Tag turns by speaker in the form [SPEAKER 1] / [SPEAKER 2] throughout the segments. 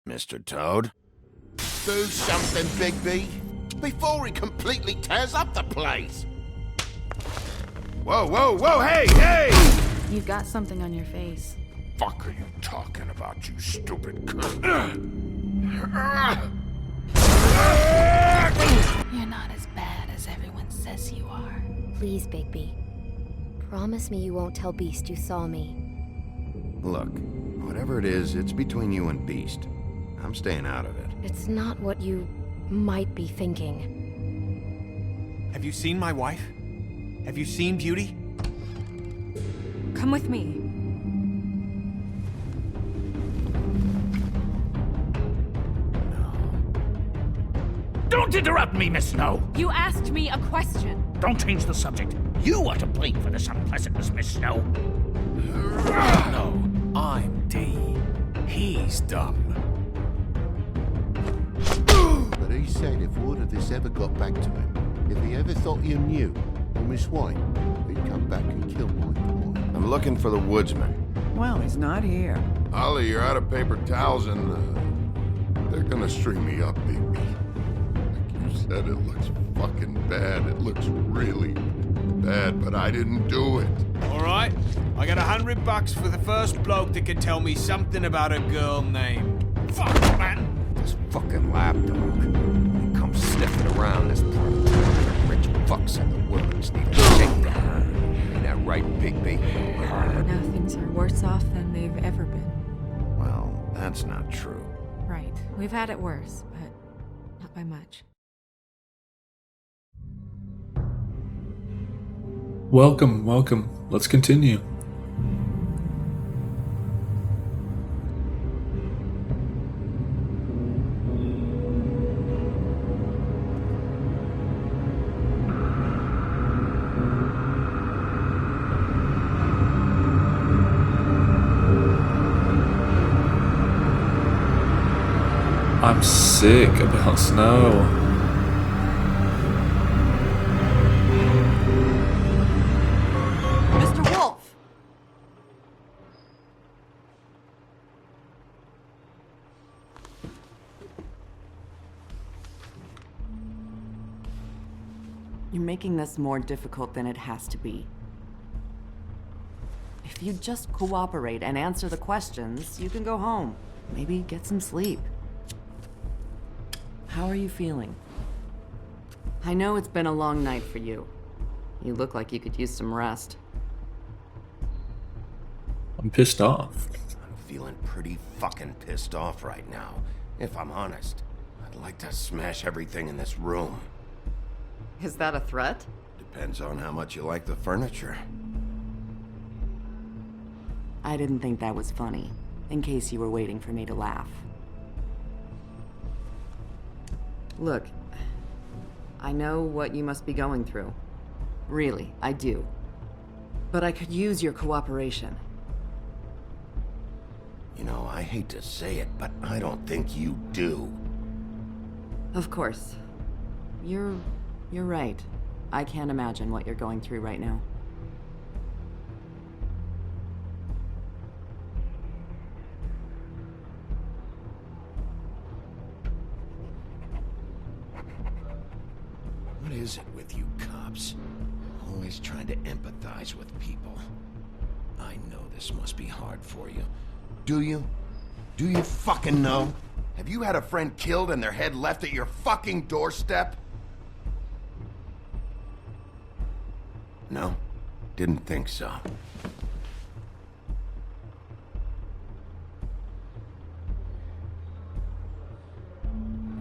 [SPEAKER 1] Mr. Toad?
[SPEAKER 2] Do something, Bigby, before he completely tears up the place.
[SPEAKER 1] Whoa, whoa, whoa, hey!
[SPEAKER 3] You've got something on your face.
[SPEAKER 2] Fuck are you talking about, you stupid cunt?
[SPEAKER 3] You're not as bad as everyone says you are.
[SPEAKER 4] Please, Bigby. Promise me you won't tell Beast you saw me.
[SPEAKER 1] Look, whatever it is, it's between you and Beast. I'm staying out of it.
[SPEAKER 4] It's not what you might be thinking.
[SPEAKER 5] Have you seen my wife? Have you seen Beauty?
[SPEAKER 3] Come with me.
[SPEAKER 6] Don't interrupt me, Miss Snow!
[SPEAKER 3] You asked me a question.
[SPEAKER 6] Don't change the subject. You are to blame for this unpleasantness, Miss Snow.
[SPEAKER 5] No, I'm D. He's dumb.
[SPEAKER 2] But he said if word of this ever got back to him, if he ever thought you knew, or Miss White, he'd come back and kill my boy.
[SPEAKER 1] I'm looking for the woodsman.
[SPEAKER 7] Well, he's not here.
[SPEAKER 8] Ollie, you're out of paper towels and they're gonna string me up, Bigby. Like you said, it looks fucking bad. It looks really bad, but I didn't do it.
[SPEAKER 5] Alright, I got $100 for the first bloke that can tell me something about a girl named... Fuck, man!
[SPEAKER 1] This fucking lapdog. He comes sniffing around this part of town. Rich fucks and the worms need a shakedown. Ain't that right, Bigby?
[SPEAKER 3] Now things are worse off than they've ever been.
[SPEAKER 1] Well, that's not true.
[SPEAKER 3] Right. We've had it worse, but not by much.
[SPEAKER 9] Welcome. Let's continue. I'm sick about snow.
[SPEAKER 7] Mr. Wolf! You're making this more difficult than it has to be. If you just cooperate and answer the questions, you can go home. Maybe get some sleep. How are you feeling? I know it's been a long night for you. You look like you could use some rest.
[SPEAKER 9] I'm pissed off.
[SPEAKER 1] I'm feeling pretty fucking pissed off right now. If I'm honest, I'd like to smash everything in this room.
[SPEAKER 7] Is that a threat?
[SPEAKER 1] Depends on how much you like the furniture.
[SPEAKER 7] I didn't think that was funny, in case you were waiting for me to laugh. Look, I know what you must be going through. Really, I do. But I could use your cooperation.
[SPEAKER 1] You know, I hate to say it, but I don't think you do.
[SPEAKER 7] Of course. You're right. I can't imagine what you're going through right now.
[SPEAKER 1] What is it with you cops? Always trying to empathize with people. I know this must be hard for you. Do you? Do you fucking know? Have you had a friend killed and their head left at your fucking doorstep? No? Didn't think so.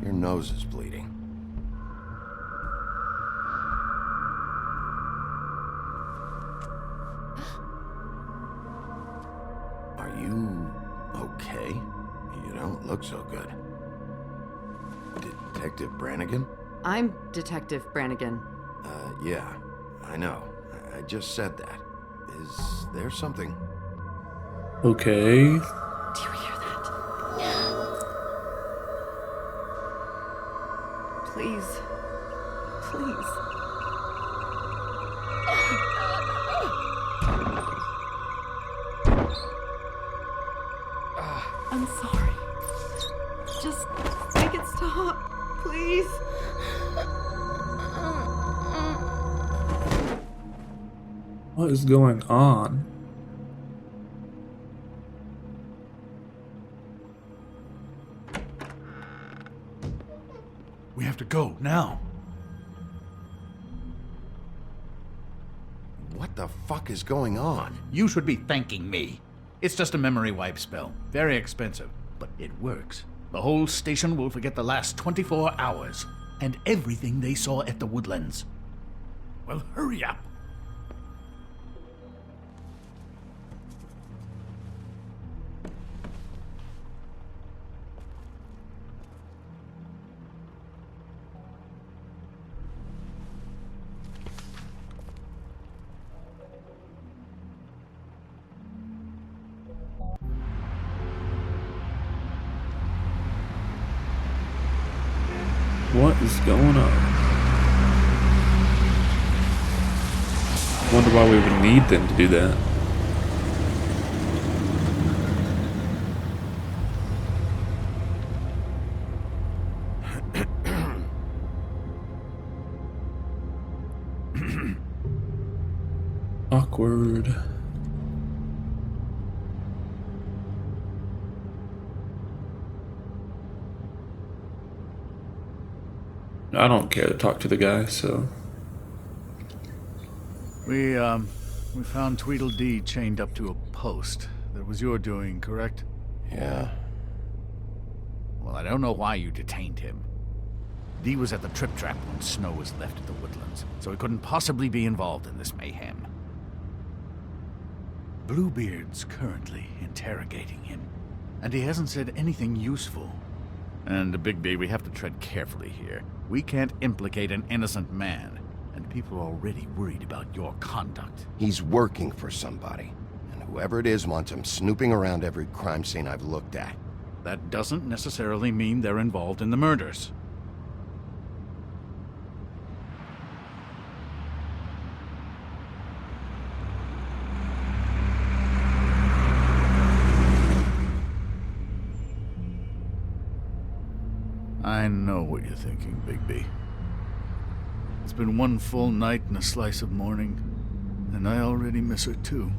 [SPEAKER 1] Your nose is bleeding. Are you okay? You don't look so good. Detective Brannigan?
[SPEAKER 7] I'm Detective Brannigan.
[SPEAKER 1] Yeah, I know. I just said that. Is there something?
[SPEAKER 9] Okay.
[SPEAKER 7] Do you hear that? Please. Please. I'm sorry. Just make it stop, please.
[SPEAKER 9] What is going on?
[SPEAKER 10] We have to go, now.
[SPEAKER 1] What the fuck is going on?
[SPEAKER 6] You should be thanking me. It's just a memory wipe spell. Very expensive, but it works. The whole station will forget the last 24 hours and everything they saw at the Woodlands. Well, hurry up.
[SPEAKER 9] What is going on? Wonder why we would need them to do that. Awkward. I don't care to talk to the guy, so...
[SPEAKER 10] We found Tweedledee chained up to a post. That was your doing, correct?
[SPEAKER 1] Yeah.
[SPEAKER 6] Well, I don't know why you detained him. Dee was at the trip trap when Snow was left at the Woodlands, so he couldn't possibly be involved in this mayhem.
[SPEAKER 10] Bluebeard's currently interrogating him, and he hasn't said anything useful.
[SPEAKER 6] And, Bigby, we have to tread carefully here. We can't implicate an innocent man, and people are already worried about your conduct.
[SPEAKER 1] He's working for somebody, and whoever it is wants him snooping around every crime scene I've looked at.
[SPEAKER 6] That doesn't necessarily mean they're involved in the murders.
[SPEAKER 10] I know what you're thinking, Bigby. It's been one full night and a slice of morning, and I already miss her too.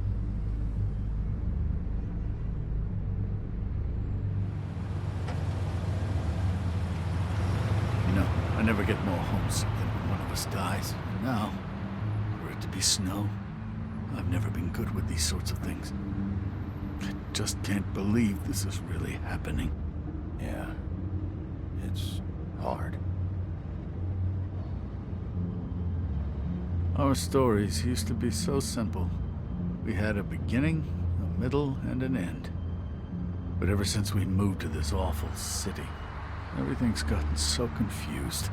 [SPEAKER 10] You know, I never get more homesick than when one of us dies. And now, for it to be Snow, I've never been good with these sorts of things. I just can't believe this is really happening.
[SPEAKER 1] Yeah. It's hard.
[SPEAKER 10] Our stories used to be so simple. We had a beginning, a middle, and an end. But ever since we moved to this awful city, everything's gotten so confused.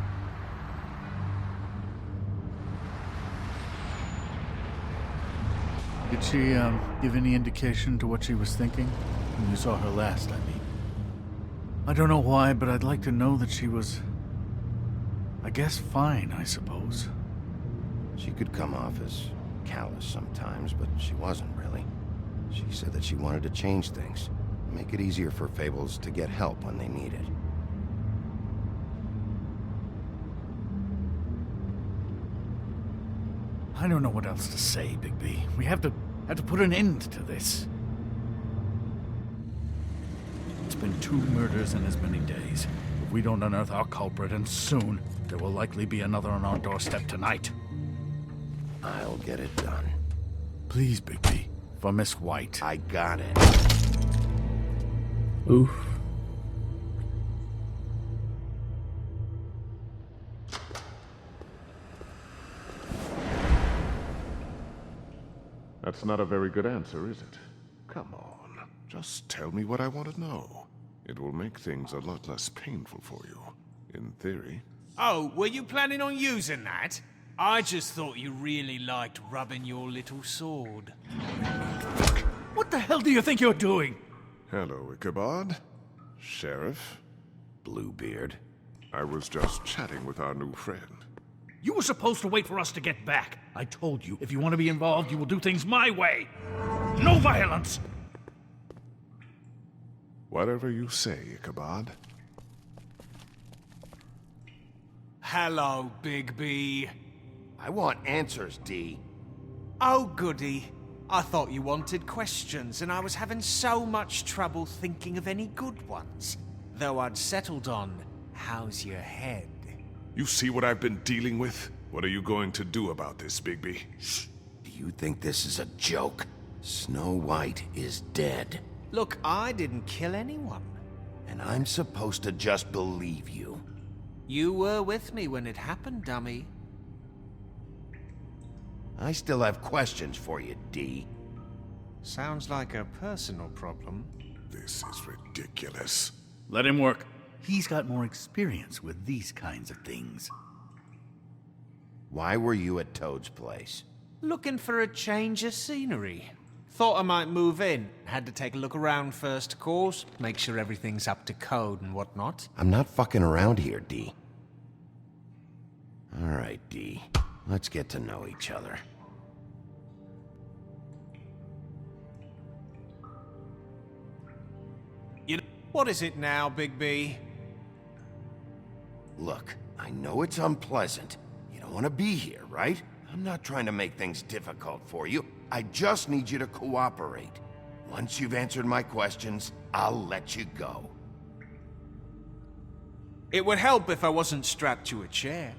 [SPEAKER 10] Did she, give any indication to what she was thinking? When you saw her last, I mean. I don't know why, but I'd like to know that she was... I guess fine, I suppose.
[SPEAKER 1] She could come off as callous sometimes, but she wasn't really. She said that she wanted to change things, make it easier for Fables to get help when they need it.
[SPEAKER 10] I don't know what else to say, Bigby. We have to put an end to this. It's been 2 murders in as many days. If we don't unearth our culprit, and soon, there will likely be another on our doorstep tonight.
[SPEAKER 1] I'll get it done.
[SPEAKER 10] Please, Bigby. For Miss White.
[SPEAKER 1] I got it.
[SPEAKER 9] Oof.
[SPEAKER 8] That's not a very good answer, is it? Come on, just tell me what I want to know. It will make things a lot less painful for you, in theory.
[SPEAKER 5] Oh, were you planning on using that? I just thought you really liked rubbing your little sword.
[SPEAKER 10] What the hell do you think you're doing?
[SPEAKER 8] Hello, Ichabod. Sheriff.
[SPEAKER 1] Bluebeard.
[SPEAKER 8] I was just chatting with our new friend.
[SPEAKER 6] You were supposed to wait for us to get back. I told you, if you want to be involved, you will do things my way. No violence!
[SPEAKER 8] Whatever you say, Ichabod.
[SPEAKER 5] Hello, Big B.
[SPEAKER 1] I want answers, D.
[SPEAKER 5] Oh, goody. I thought you wanted questions, and I was having so much trouble thinking of any good ones. Though I'd settled on, how's your head?
[SPEAKER 11] You see what I've been dealing with? What are you going to do about this, Bigby?
[SPEAKER 1] Do you think this is a joke? Snow White is dead.
[SPEAKER 5] Look, I didn't kill anyone.
[SPEAKER 1] And I'm supposed to just believe you.
[SPEAKER 5] You were with me when it happened, dummy.
[SPEAKER 1] I still have questions for you, D.
[SPEAKER 5] Sounds like a personal problem.
[SPEAKER 11] This is ridiculous.
[SPEAKER 6] Let him work. He's got more experience with these kinds of things.
[SPEAKER 1] Why were you at Toad's place?
[SPEAKER 5] Looking for a change of scenery. Thought I might move in. Had to take a look around first, of course. Make sure everything's up to code and whatnot.
[SPEAKER 1] I'm not fucking around here, D. All right, D. Let's get to know each other.
[SPEAKER 5] You know, what is it now, Big B?
[SPEAKER 1] Look, I know it's unpleasant. You don't want to be here, right? I'm not trying to make things difficult for you. I just need you to cooperate. Once you've answered my questions, I'll let you go.
[SPEAKER 5] It would help if I wasn't strapped to a chair.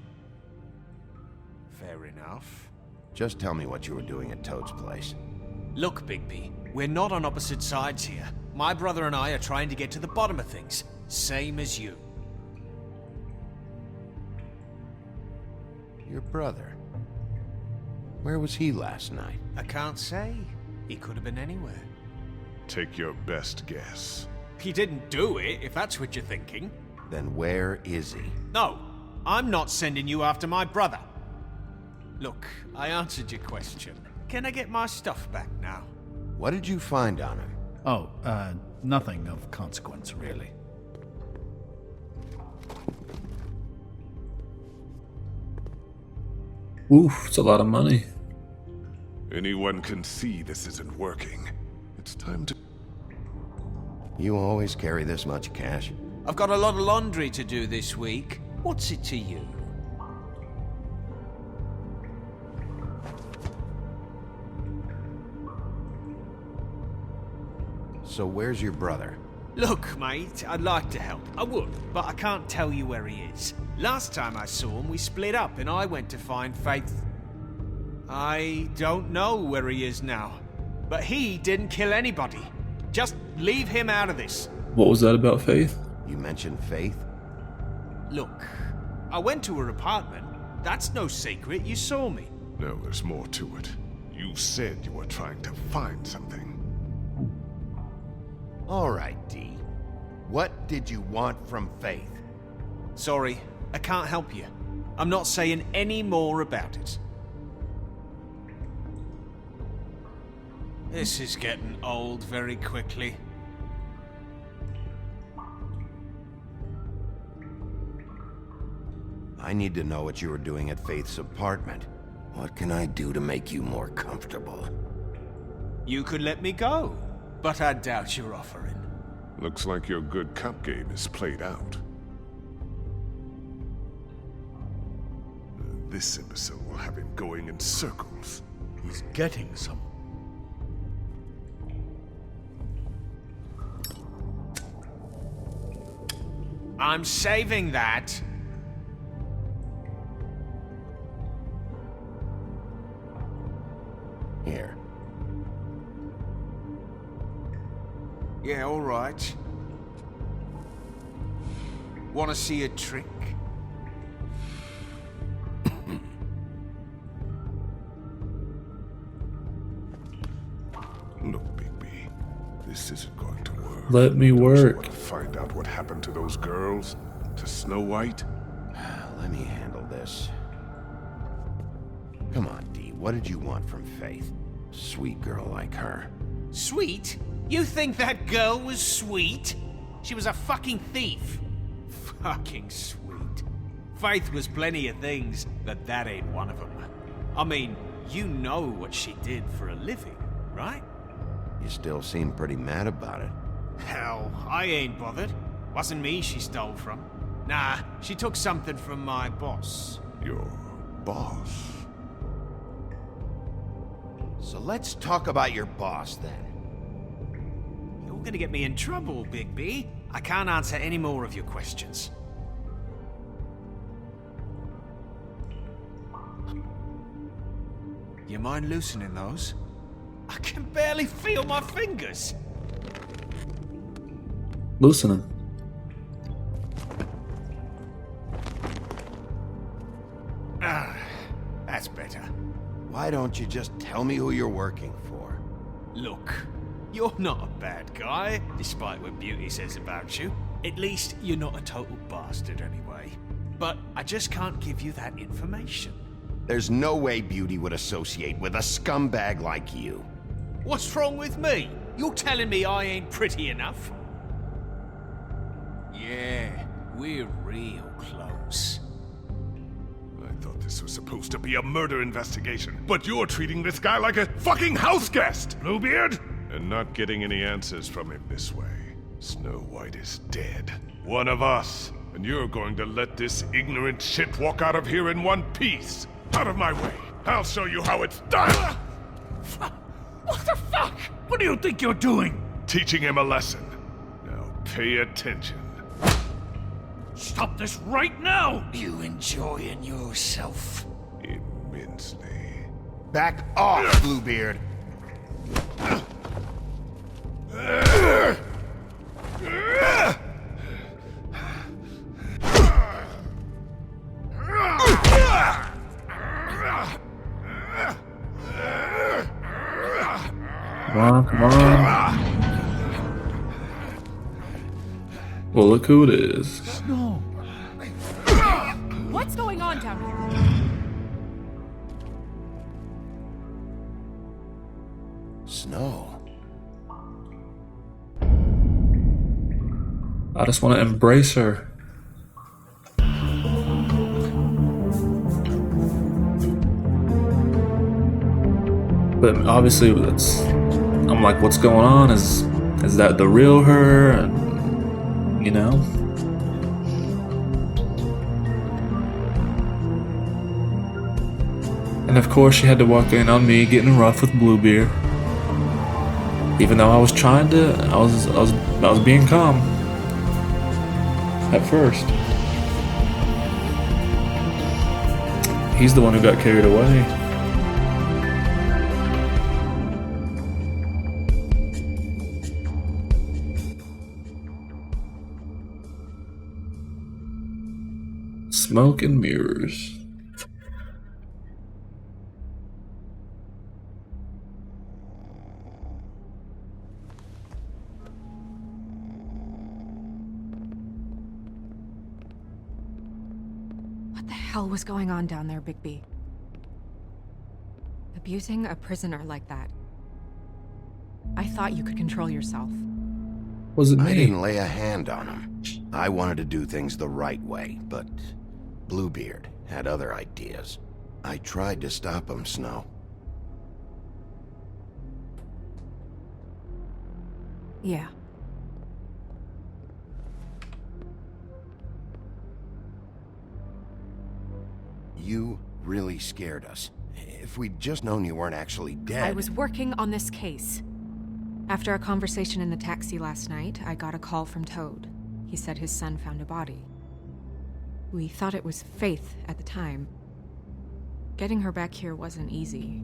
[SPEAKER 5] Fair enough.
[SPEAKER 1] Just tell me what you were doing at Toad's place.
[SPEAKER 5] Look, Bigby, we're not on opposite sides here. My brother and I are trying to get to the bottom of things. Same as you.
[SPEAKER 1] Your brother? Where was he last night?
[SPEAKER 5] I can't say. He could have been anywhere.
[SPEAKER 11] Take your best guess.
[SPEAKER 5] He didn't do it, if that's what you're thinking.
[SPEAKER 1] Then where is he?
[SPEAKER 5] No, I'm not sending you after my brother. Look, I answered your question. Can I get my stuff back now?
[SPEAKER 1] What did you find on him?
[SPEAKER 6] Oh, nothing of consequence, really.
[SPEAKER 9] Oof, it's a lot of money.
[SPEAKER 11] Anyone can see this isn't working. It's time to...
[SPEAKER 1] You always carry this much cash?
[SPEAKER 5] I've got a lot of laundry to do this week. What's it to you?
[SPEAKER 1] So where's your brother?
[SPEAKER 5] Look, mate, I'd like to help. I would, but I can't tell you where he is. Last time I saw him, we split up and I went to find Faith. I don't know where he is now, but he didn't kill anybody. Just leave him out of this.
[SPEAKER 9] What was that about Faith?
[SPEAKER 1] You mentioned Faith?
[SPEAKER 5] Look, I went to her apartment. That's no secret. You saw me.
[SPEAKER 11] No, there's more to it. You said you were trying to find something.
[SPEAKER 1] All right, D. What did you want from Faith?
[SPEAKER 5] Sorry, I can't help you. I'm not saying any more about it. This is getting old very quickly.
[SPEAKER 1] I need to know what you were doing at Faith's apartment. What can I do to make you more comfortable?
[SPEAKER 5] You could let me go, but I doubt you're offering.
[SPEAKER 11] Looks like your good cop game is played out. This imbecile will have him going in circles.
[SPEAKER 6] He's getting some.
[SPEAKER 5] I'm saving that.
[SPEAKER 1] Here.
[SPEAKER 5] Yeah, all right. Want to see a trick?
[SPEAKER 11] Look, Bigby, this isn't going to work.
[SPEAKER 9] Let me
[SPEAKER 11] Don't you
[SPEAKER 9] work.
[SPEAKER 11] want to find out what happened to those girls? To Snow White?
[SPEAKER 1] Let me handle this. Come on, D. What did you want from Faith? Sweet girl like her.
[SPEAKER 5] Sweet? You think that girl was sweet? She was a fucking thief. Fucking sweet. Faith was plenty of things, but that ain't one of them. I mean, you know what she did for a living, right?
[SPEAKER 1] You still seem pretty mad about it.
[SPEAKER 5] Hell, I ain't bothered. Wasn't me she stole from. Nah, she took something from my boss.
[SPEAKER 11] Your boss?
[SPEAKER 1] So let's talk about your boss then.
[SPEAKER 5] You're gonna get me in trouble, Big B. I can't answer any more of your questions. You mind loosening those? I can barely feel my fingers.
[SPEAKER 9] Loosening.
[SPEAKER 5] Ah, that's better.
[SPEAKER 1] Why don't you just tell me who you're working for?
[SPEAKER 5] Look, you're not a bad guy, despite what Beauty says about you. At least you're not a total bastard anyway. But I just can't give you that information.
[SPEAKER 1] There's no way Beauty would associate with a scumbag like you.
[SPEAKER 5] What's wrong with me? You're telling me I ain't pretty enough? Yeah, we're real close.
[SPEAKER 11] I thought this was supposed to be a murder investigation, but you're treating this guy like a fucking house guest, Bluebeard! And not getting any answers from him this way. Snow White is dead. One of us. And you're going to let this ignorant shit walk out of here in one piece. Out of my way. I'll show you how it's done!
[SPEAKER 6] What the fuck? What do you think you're doing?
[SPEAKER 11] Teaching him a lesson. Now pay attention.
[SPEAKER 6] Stop this right now!
[SPEAKER 5] You enjoying yourself?
[SPEAKER 11] Immensely.
[SPEAKER 1] Back off, Bluebeard!
[SPEAKER 9] Come on. Well, look who it is.
[SPEAKER 6] No.
[SPEAKER 3] What's going on down here?
[SPEAKER 1] Snow.
[SPEAKER 9] I just want to embrace her. But obviously, I'm like, what's going on? Is that the real her? And, you know? And of course, she had to walk in on me getting rough with Bluebeard. Even though I was trying to, I was being calm. At first. He's the one who got carried away. Smoke and mirrors.
[SPEAKER 3] What the hell was going on down there, Bigby? Abusing a prisoner like that. I thought you could control yourself.
[SPEAKER 9] Was it me?
[SPEAKER 1] I didn't lay a hand on him. I wanted to do things the right way, but Bluebeard had other ideas. I tried to stop him, Snow.
[SPEAKER 3] Yeah.
[SPEAKER 1] You really scared us. If we'd just known you weren't actually dead...
[SPEAKER 3] I was working on this case. After a conversation in the taxi last night, I got a call from Toad. He said his son found a body. We thought it was Faith at the time. Getting her back here wasn't easy.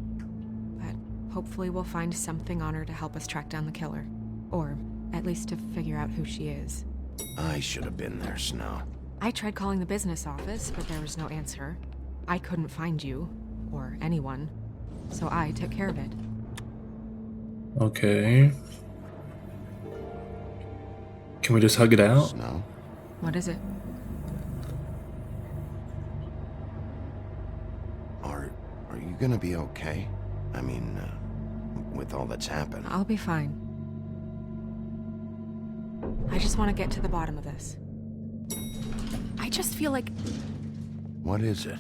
[SPEAKER 3] But hopefully we'll find something on her to help us track down the killer. Or at least to figure out who she is.
[SPEAKER 1] I should have been there, Snow.
[SPEAKER 3] I tried calling the business office, but there was no answer. I couldn't find you, or anyone, so I took care of it.
[SPEAKER 9] Okay. Can we just hug it out?
[SPEAKER 1] Snow?
[SPEAKER 3] What is it?
[SPEAKER 1] Are you gonna be okay? I mean, with all that's happened.
[SPEAKER 3] I'll be fine. I just want to get to the bottom of this. I just feel like...
[SPEAKER 1] What is it?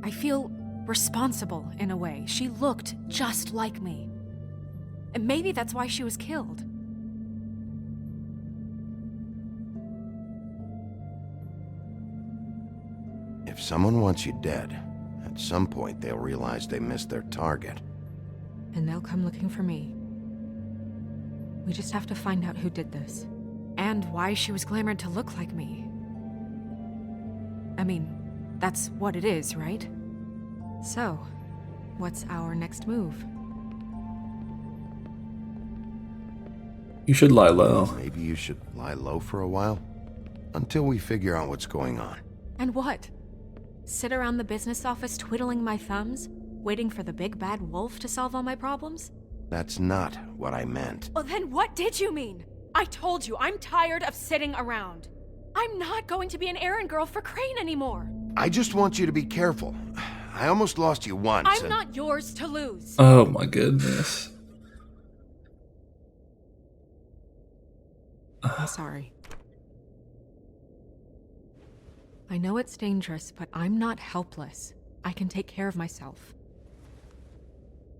[SPEAKER 3] I feel responsible in a way. She looked just like me. And maybe that's why she was killed.
[SPEAKER 1] If someone wants you dead, at some point they'll realize they missed their target.
[SPEAKER 3] And they'll come looking for me. We just have to find out who did this. And why she was glamored to look like me. I mean, that's what it is, right? So, what's our next move?
[SPEAKER 9] You should lie low.
[SPEAKER 1] Maybe you should lie low for a while? Until we figure out what's going on.
[SPEAKER 3] And what? Sit around the business office twiddling my thumbs, waiting for the big bad wolf to solve all my problems?
[SPEAKER 1] That's not what I meant.
[SPEAKER 3] Well, then what did you mean? I told you, I'm tired of sitting around. I'm not going to be an errand girl for Crane anymore.
[SPEAKER 1] I just want you to be careful. I almost lost you once.
[SPEAKER 3] I'm not yours to lose.
[SPEAKER 9] Oh my goodness.
[SPEAKER 3] I'm sorry. I know it's dangerous, but I'm not helpless. I can take care of myself.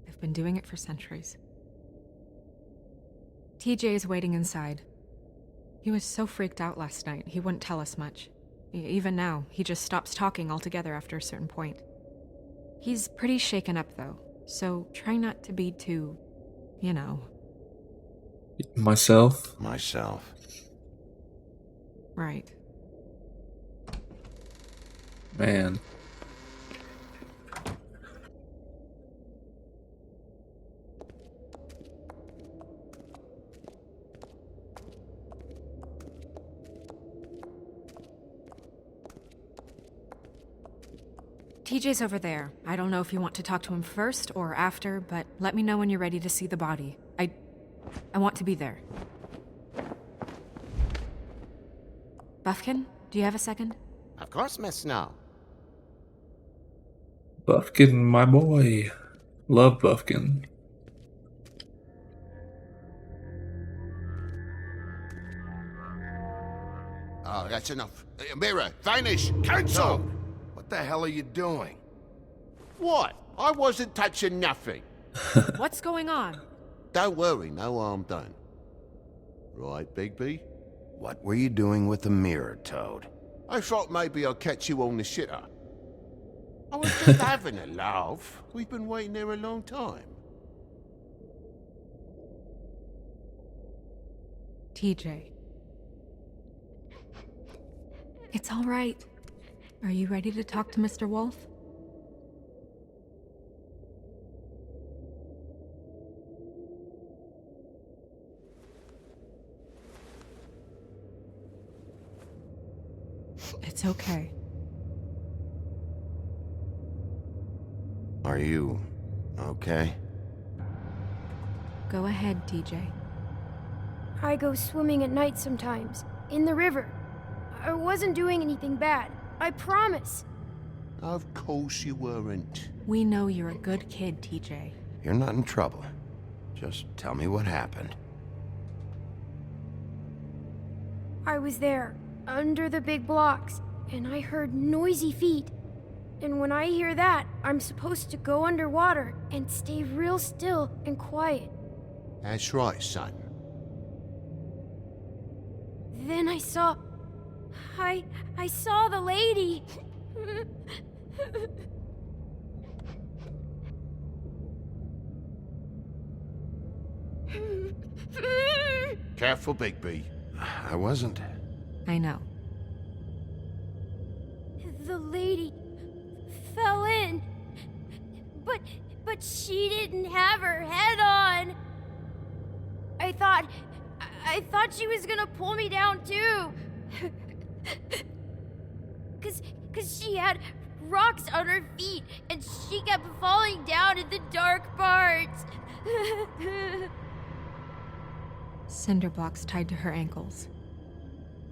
[SPEAKER 3] I've been doing it for centuries. TJ is waiting inside. He was so freaked out last night, he wouldn't tell us much. Even now, he just stops talking altogether after a certain point. He's pretty shaken up, though, so try not to be too, you know.
[SPEAKER 9] Myself?
[SPEAKER 3] Right.
[SPEAKER 9] Man.
[SPEAKER 3] TJ's over there. I don't know if you want to talk to him first or after, but let me know when you're ready to see the body. I want to be there. Buffkin, do you have a second?
[SPEAKER 2] Of course, Miss Snow.
[SPEAKER 9] Buffkin, my boy. Love Buffkin.
[SPEAKER 2] Oh, that's enough. Mirror, vanish, cancel!
[SPEAKER 1] What the hell are you doing?
[SPEAKER 2] What? I wasn't touching nothing.
[SPEAKER 3] What's going on?
[SPEAKER 2] Don't worry, no harm done. Right, Bigby?
[SPEAKER 1] What were you doing with the mirror, Toad?
[SPEAKER 2] I thought maybe I'd catch you on the shitter. I was just having a laugh. We've been waiting there a long time.
[SPEAKER 3] TJ. It's all right. Are you ready to talk to Mr. Wolf? It's okay.
[SPEAKER 1] Are you okay?
[SPEAKER 3] Go ahead, TJ.
[SPEAKER 12] I go swimming at night sometimes, in the river. I wasn't doing anything bad, I promise.
[SPEAKER 2] Of course you weren't.
[SPEAKER 3] We know you're a good kid, TJ.
[SPEAKER 1] You're not in trouble. Just tell me what happened.
[SPEAKER 12] I was there, under the big blocks, and I heard noisy feet. And when I hear that, I'm supposed to go underwater and stay real still and quiet.
[SPEAKER 2] That's right, son.
[SPEAKER 12] Then I saw the lady.
[SPEAKER 2] Careful, Bigby.
[SPEAKER 1] I wasn't.
[SPEAKER 3] I know.
[SPEAKER 12] The lady fell in. But she didn't have her head on. I thought she was gonna pull me down too. Cause she had rocks on her feet and she kept falling down in the dark parts.
[SPEAKER 3] Cinder blocks tied to her ankles.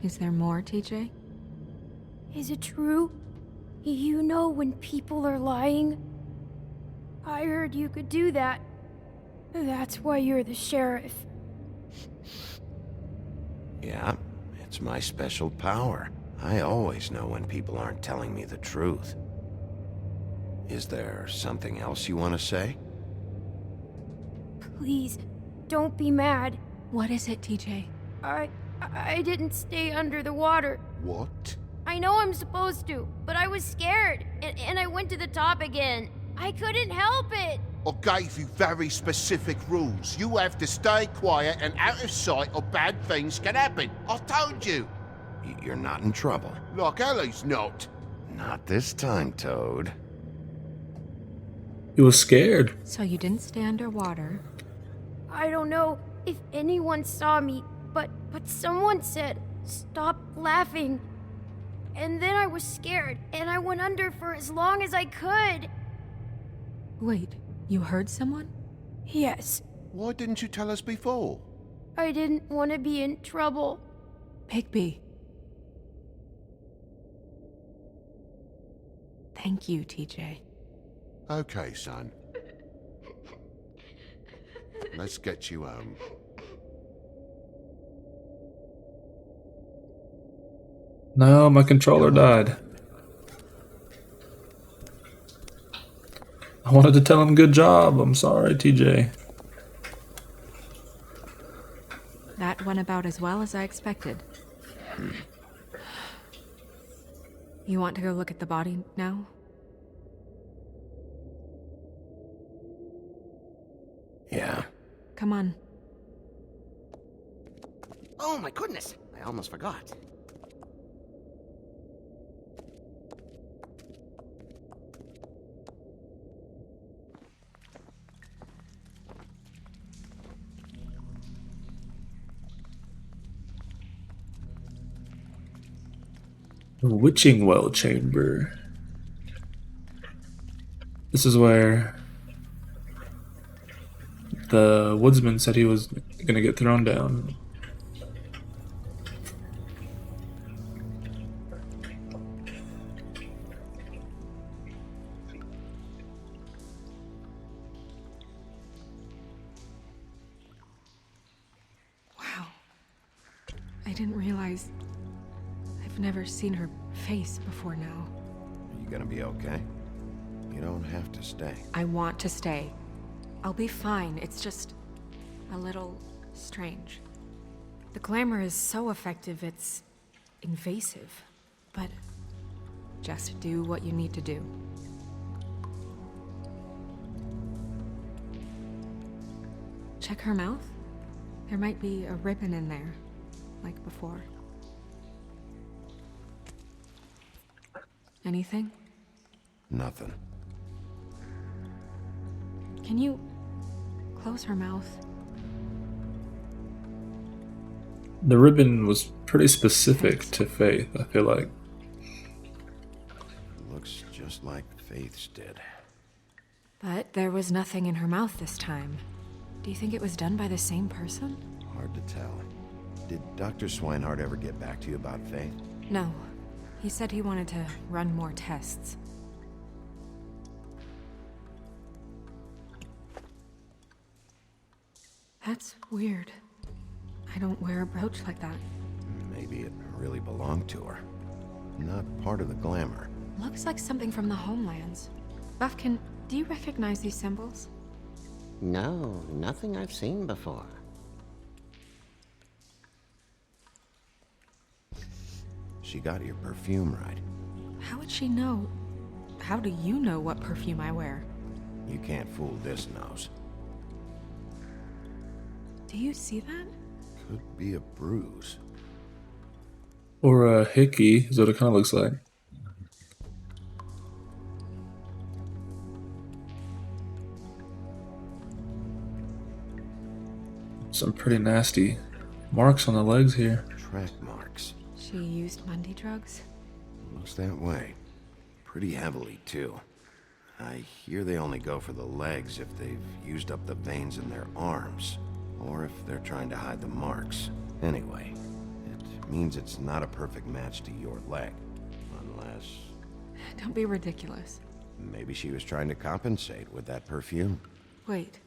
[SPEAKER 3] Is there more, TJ?
[SPEAKER 12] Is it true? You know when people are lying? I heard you could do that. That's why you're the sheriff.
[SPEAKER 1] Yeah, it's my special power. I always know when people aren't telling me the truth. Is there something else you want to say?
[SPEAKER 12] Please, don't be mad.
[SPEAKER 3] What is it, TJ?
[SPEAKER 12] I didn't stay under the water.
[SPEAKER 2] What?
[SPEAKER 12] I know I'm supposed to, but I was scared, and I went to the top again. I couldn't help it.
[SPEAKER 2] I gave you very specific rules. You have to stay quiet and out of sight or bad things can happen. I told you.
[SPEAKER 1] You're not in trouble.
[SPEAKER 2] Like Ellie's not.
[SPEAKER 1] Not this time, Toad.
[SPEAKER 9] He was scared.
[SPEAKER 3] So you didn't stay underwater.
[SPEAKER 12] I don't know if anyone saw me, but someone said, "Stop laughing." And then I was scared, and I went under for as long as I could.
[SPEAKER 3] Wait, you heard someone?
[SPEAKER 12] Yes,
[SPEAKER 2] Why didn't you tell us before?
[SPEAKER 12] I didn't want to be in trouble.
[SPEAKER 3] Bigby. Thank you, TJ.
[SPEAKER 2] Okay, son. Let's get you home.
[SPEAKER 9] No, my controller died. I wanted to tell him good job. I'm sorry, TJ.
[SPEAKER 3] That went about as well as I expected. You want to go look at the body now?
[SPEAKER 1] Yeah.
[SPEAKER 3] Come on.
[SPEAKER 13] Oh my goodness, I almost forgot.
[SPEAKER 9] Witching Well Chamber. This is where the woodsman said he was gonna get thrown down.
[SPEAKER 3] Wow. I didn't realize I've never seen her face before now.
[SPEAKER 1] Are you gonna be okay? You don't have to stay.
[SPEAKER 3] I want to stay. I'll be fine. It's just a little strange. The glamour is so effective, it's invasive. But just do what you need to do. Check her mouth. There might be a ribbon in there, like before. Anything?
[SPEAKER 1] Nothing.
[SPEAKER 3] Can you close her mouth?
[SPEAKER 9] The ribbon was pretty specific to Faith, I feel like.
[SPEAKER 1] Looks just like Faith's did.
[SPEAKER 3] But there was nothing in her mouth this time. Do you think it was done by the same person?
[SPEAKER 1] Hard to tell. Did Dr. Swinehart ever get back to you about Faith?
[SPEAKER 3] No. He said he wanted to run more tests. That's weird. I don't wear a brooch like that.
[SPEAKER 1] Maybe it really belonged to her. Not part of the glamour.
[SPEAKER 3] Looks like something from the homelands. Buffkin, do you recognize these symbols?
[SPEAKER 13] No, nothing I've seen before.
[SPEAKER 1] She got your perfume right.
[SPEAKER 3] How would she know? How do you know what perfume I wear?
[SPEAKER 1] You can't fool this nose.
[SPEAKER 3] Do you see that?
[SPEAKER 1] Could be a bruise.
[SPEAKER 9] Or a hickey is what it kind of looks like. Some pretty nasty marks on the legs here.
[SPEAKER 1] Track marks.
[SPEAKER 3] She used Mundy drugs?
[SPEAKER 1] Looks that way. Pretty heavily, too. I hear they only go for the legs if they've used up the veins in their arms, or if they're trying to hide the marks. Anyway, it means it's not a perfect match to your leg. Unless...
[SPEAKER 3] Don't be ridiculous.
[SPEAKER 1] maybe she was trying to compensate with that perfume.
[SPEAKER 3] Wait.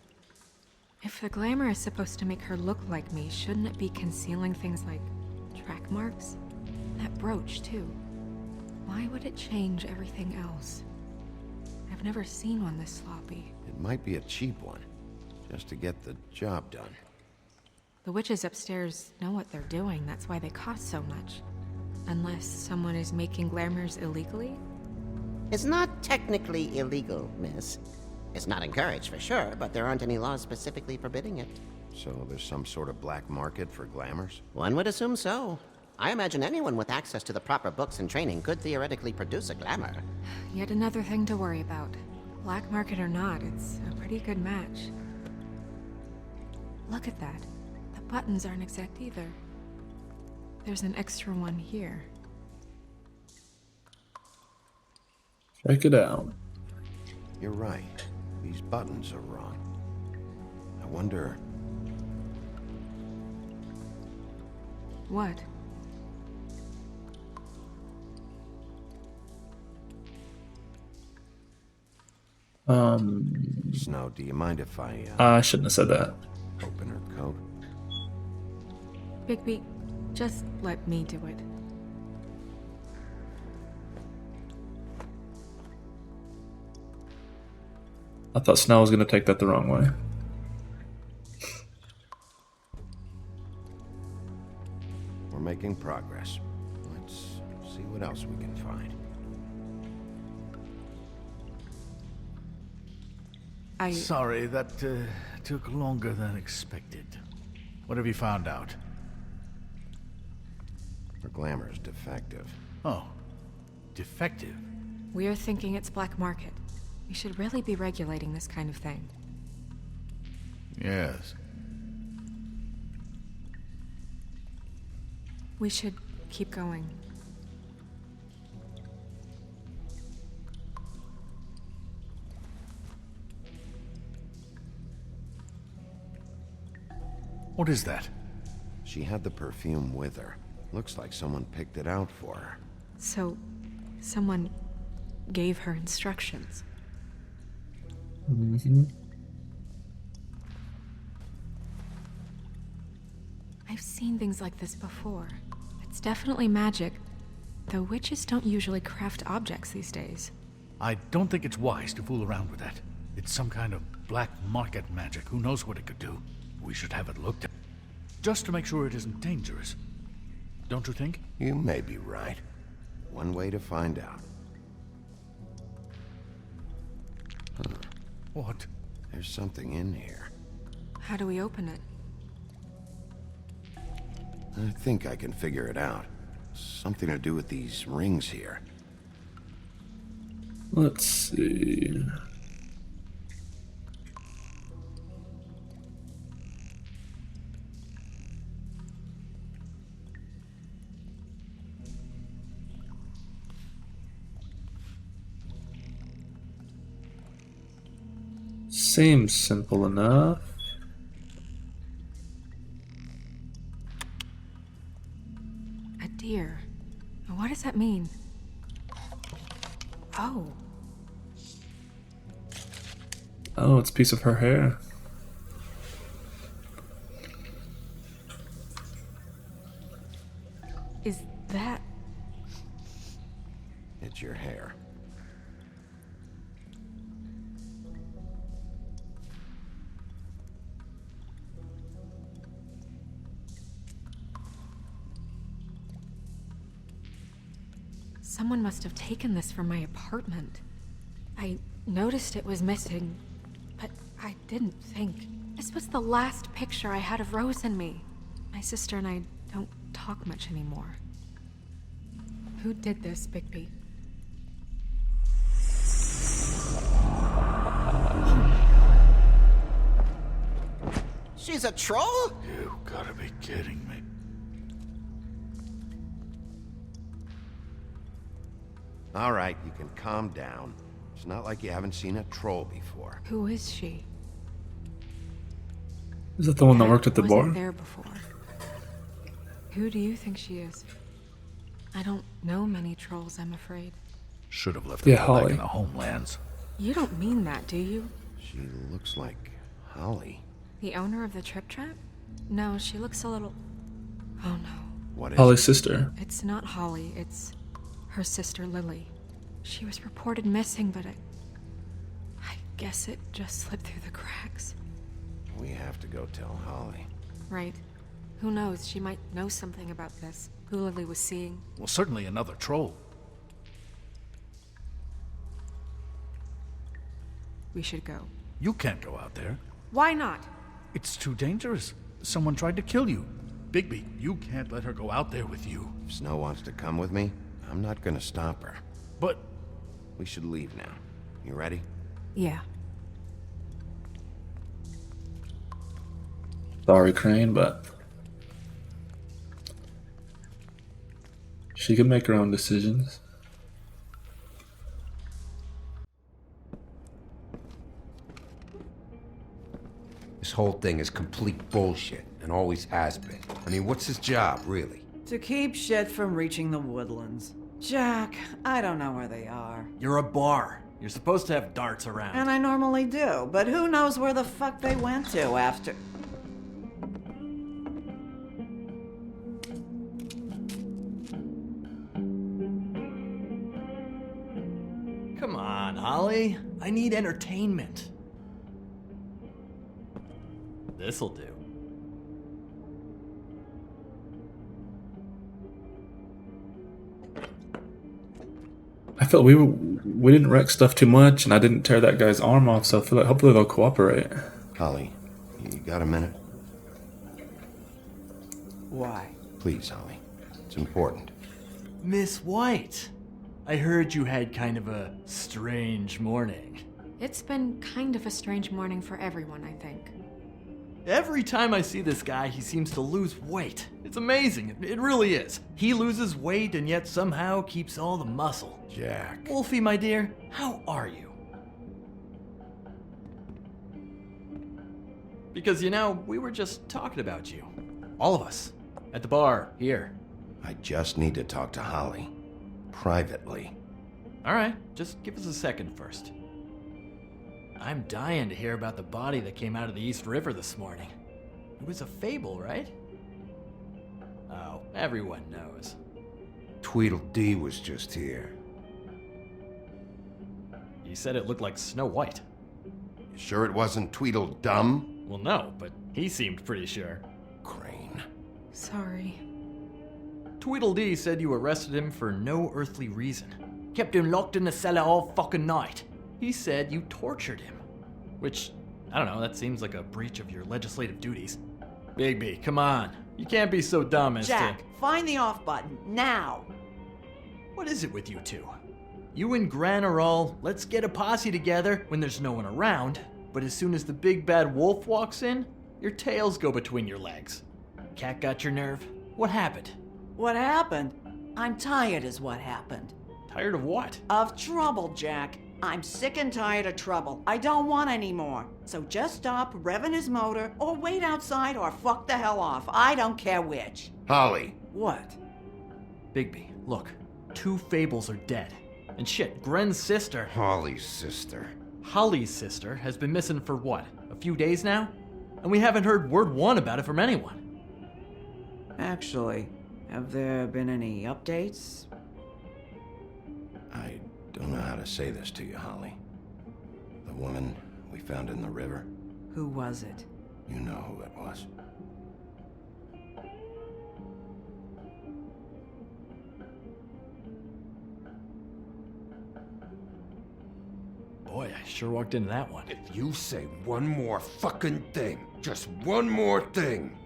[SPEAKER 3] If the glamour is supposed to make her look like me, shouldn't it be concealing things like track marks? That brooch, too. Why would it change everything else? I've never seen one this sloppy.
[SPEAKER 1] It might be a cheap one, just to get the job done.
[SPEAKER 3] The witches upstairs know what they're doing, that's why they cost so much. Unless someone is making glamours illegally?
[SPEAKER 13] It's not technically illegal, miss. It's not encouraged for sure, but there aren't any laws specifically forbidding it.
[SPEAKER 1] So there's some sort of black market for glamours?
[SPEAKER 13] One would assume so. I imagine anyone with access to the proper books and training could theoretically produce a glamour.
[SPEAKER 3] Yet another thing to worry about. Black market or not, it's a pretty good match. Look at that. The buttons aren't exact either. There's an extra one here.
[SPEAKER 9] Check it out.
[SPEAKER 1] You're right. These buttons are wrong. I wonder...
[SPEAKER 3] What?
[SPEAKER 1] Snow, do you mind if I
[SPEAKER 9] shouldn't have said that.
[SPEAKER 1] open her coat?
[SPEAKER 3] Bigby, just let me do it.
[SPEAKER 9] I thought Snow was gonna take that the wrong way.
[SPEAKER 1] We're making progress. Let's see what else we can find.
[SPEAKER 10] Sorry, that took longer than expected. What have you found out?
[SPEAKER 1] Her glamour is defective.
[SPEAKER 10] Oh, defective?
[SPEAKER 3] We're thinking it's black market. We should really be regulating this kind of thing.
[SPEAKER 10] Yes.
[SPEAKER 3] We should keep going.
[SPEAKER 10] What is that?
[SPEAKER 1] She had the perfume with her. Looks like someone picked it out for her.
[SPEAKER 3] So, someone gave her instructions.
[SPEAKER 9] Mm-hmm.
[SPEAKER 3] I've seen things like this before. It's definitely magic, though witches don't usually craft objects these days.
[SPEAKER 10] I don't think it's wise to fool around with that. It's some kind of black market magic. Who knows what it could do? We should have it looked at. Just to make sure it isn't dangerous. Don't you think?
[SPEAKER 1] You may be right. One way to find out. Huh.
[SPEAKER 10] What?
[SPEAKER 1] There's something in here.
[SPEAKER 3] How do we open it?
[SPEAKER 1] I think I can figure it out. Something to do with these rings here.
[SPEAKER 9] Let's see. Seems simple enough.
[SPEAKER 3] A deer. What does that mean? Oh.
[SPEAKER 9] Oh, it's a piece of her hair.
[SPEAKER 3] Is that...
[SPEAKER 1] It's your hair.
[SPEAKER 3] Someone must have taken this from my apartment. I noticed it was missing, but I didn't think. This was the last picture I had of Rose and me. My sister and I don't talk much anymore. Who did this, Bigby?
[SPEAKER 13] She's a troll?
[SPEAKER 10] You gotta be kidding me.
[SPEAKER 1] All right, you can calm down. It's not like you haven't seen a troll before.
[SPEAKER 3] Who is she?
[SPEAKER 9] Is that the one that worked at the bar?
[SPEAKER 3] Wasn't there before. Who do you think she is? I don't know many trolls, I'm afraid.
[SPEAKER 10] Should have left
[SPEAKER 9] Yeah,
[SPEAKER 10] her back
[SPEAKER 9] Holly.
[SPEAKER 10] in the homelands.
[SPEAKER 3] You don't mean that, do you?
[SPEAKER 1] She looks like Holly.
[SPEAKER 3] The owner of the Trip Trap? No, she looks a little... Oh no.
[SPEAKER 1] What is
[SPEAKER 9] Holly's
[SPEAKER 1] it?
[SPEAKER 9] sister.
[SPEAKER 3] It's not Holly, it's her sister Lily. She was reported missing, but I guess it just slipped through the cracks.
[SPEAKER 1] We have to go tell Holly.
[SPEAKER 3] Right. Who knows? She might know something about this. Who Lily was seeing.
[SPEAKER 6] Well, certainly another troll.
[SPEAKER 3] We should go.
[SPEAKER 6] You can't go out there.
[SPEAKER 3] Why not?
[SPEAKER 6] It's too dangerous. Someone tried to kill you. Bigby, you can't let her go out there with you.
[SPEAKER 1] If Snow wants to come with me, I'm not gonna stop her.
[SPEAKER 6] But...
[SPEAKER 1] We should leave now. You ready?
[SPEAKER 3] Yeah.
[SPEAKER 9] Sorry, Crane, but she can make her own decisions.
[SPEAKER 14] This whole thing is complete bullshit, and always has been. I mean, what's his job, really?
[SPEAKER 15] To keep shit from reaching the woodlands. Jack, I don't know where they are.
[SPEAKER 16] You're a bar. You're supposed to have darts around.
[SPEAKER 15] And I normally do, but who knows where the fuck they went to after...
[SPEAKER 16] Come on, Holly. I need entertainment. This'll do.
[SPEAKER 9] I felt we didn't wreck stuff too much, and I didn't tear that guy's arm off, so I feel like hopefully they'll cooperate.
[SPEAKER 1] Holly, you got a minute?
[SPEAKER 15] Why?
[SPEAKER 1] Please, Holly. It's important.
[SPEAKER 16] Miss White, I heard you had kind of a strange morning.
[SPEAKER 3] It's been kind of a strange morning for everyone, I think.
[SPEAKER 16] Every time I see this guy, he seems to lose weight. It's amazing. It really is. He loses weight and yet somehow keeps all the muscle.
[SPEAKER 1] Jack.
[SPEAKER 16] Wolfie, my dear, how are you? Because, you know, we were just talking about you. All of us. At the bar, here.
[SPEAKER 1] I just need to talk to Holly. Privately.
[SPEAKER 16] All right, just give us a second first. I'm dying to hear about the body that came out of the East River this morning. It was a fable, right? Oh, everyone knows.
[SPEAKER 14] Tweedledee was just here.
[SPEAKER 16] He said it looked like Snow White.
[SPEAKER 1] You sure it wasn't Tweedledum?
[SPEAKER 16] Well, no, but he seemed pretty sure.
[SPEAKER 1] Crane.
[SPEAKER 3] Sorry.
[SPEAKER 16] Tweedledee said you arrested him for no earthly reason. Kept him locked in the cellar all fucking night. He said you tortured him. Which, I don't know, that seems like a breach of your legislative duties. Bigby, come on. You can't be so dumb as
[SPEAKER 15] Jack, find the off button, now!
[SPEAKER 16] What is it with you two? You and Gran are all, let's get a posse together when there's no one around, but as soon as the big bad wolf walks in, your tails go between your legs. Cat got your nerve? What happened?
[SPEAKER 15] What happened? I'm tired is what happened.
[SPEAKER 16] Tired of what?
[SPEAKER 15] Of trouble, Jack. I'm sick and tired of trouble. I don't want any more. So just stop revving his motor, or wait outside, or fuck the hell off. I don't care which.
[SPEAKER 1] Holly.
[SPEAKER 15] What?
[SPEAKER 16] Bigby, look. 2 fables are dead. And shit, Gren's sister...
[SPEAKER 14] Holly's sister.
[SPEAKER 16] Holly's sister has been missing for what? A few days now? And we haven't heard word one about it from anyone.
[SPEAKER 15] Actually, have there been any updates?
[SPEAKER 1] I don't know how to say this to you, Holly. The woman we found in the river.
[SPEAKER 15] Who was it?
[SPEAKER 1] You know who it was.
[SPEAKER 16] Boy, I sure walked into that one.
[SPEAKER 14] If you say one more fucking thing, just one more thing.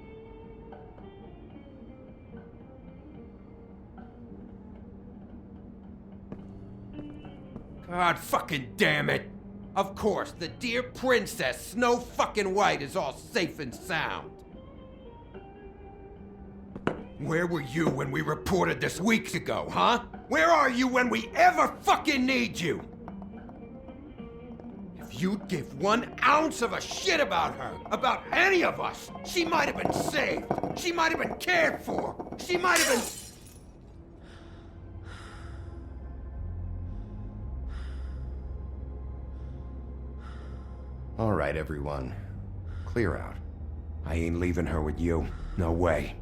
[SPEAKER 14] God fucking damn it! Of course, the dear princess Snow fucking White is all safe and sound. Where were you when we reported this weeks ago, huh? Where are you when we ever fucking need you? If you'd give 1 ounce of a shit about her, about any of us, she might have been saved. She might have been cared for. She might have been...
[SPEAKER 1] All right, everyone. Clear out.
[SPEAKER 14] I ain't leaving her with you. No way.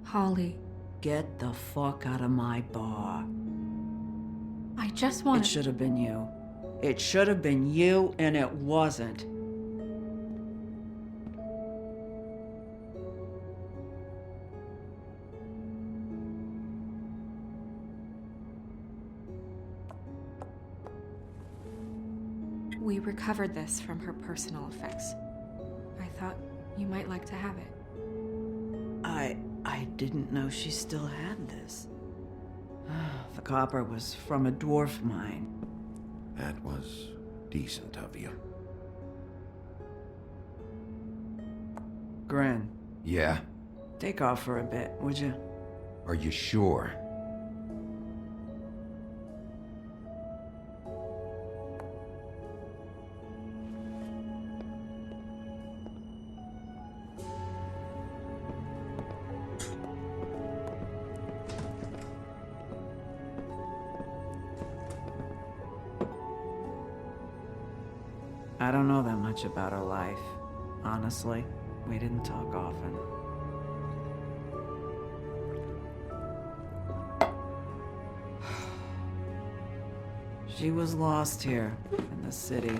[SPEAKER 3] Holly,
[SPEAKER 15] Get the fuck out of my bar.
[SPEAKER 3] I just want
[SPEAKER 15] It should have been you. It should have been you, and it wasn't.
[SPEAKER 3] We recovered this from her personal effects. I thought you might like to have it.
[SPEAKER 15] I didn't know she still had this. The copper was from a dwarf mine.
[SPEAKER 1] That was decent of you.
[SPEAKER 15] Gren,
[SPEAKER 14] Yeah?
[SPEAKER 15] take off for a bit, would you?
[SPEAKER 14] Are you sure?
[SPEAKER 15] I don't know that much about her life. Honestly, we didn't talk often. She was lost here in the city.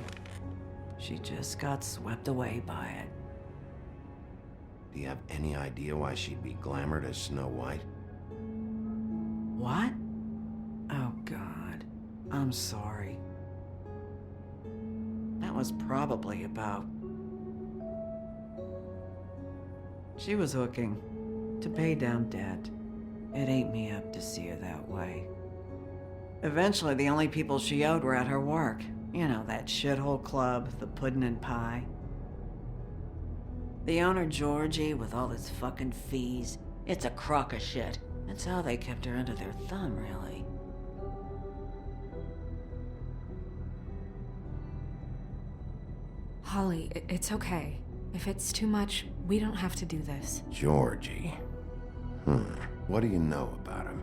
[SPEAKER 15] She just got swept away by it.
[SPEAKER 1] Do you have any idea why she'd be glamored as Snow White?
[SPEAKER 15] What? Oh, God. I'm sorry. That was probably about... She was hooking to pay down debt. It ate me up to see her that way. Eventually, the only people she owed were at her work. You know, that shithole club, the Puddin' and Pie. The owner, Georgie, with all his fucking fees, it's a crock of shit. That's how they kept her under their thumb, really.
[SPEAKER 3] Holly, it's okay. If it's too much, we don't have to do this.
[SPEAKER 1] Georgie. What do you know about him?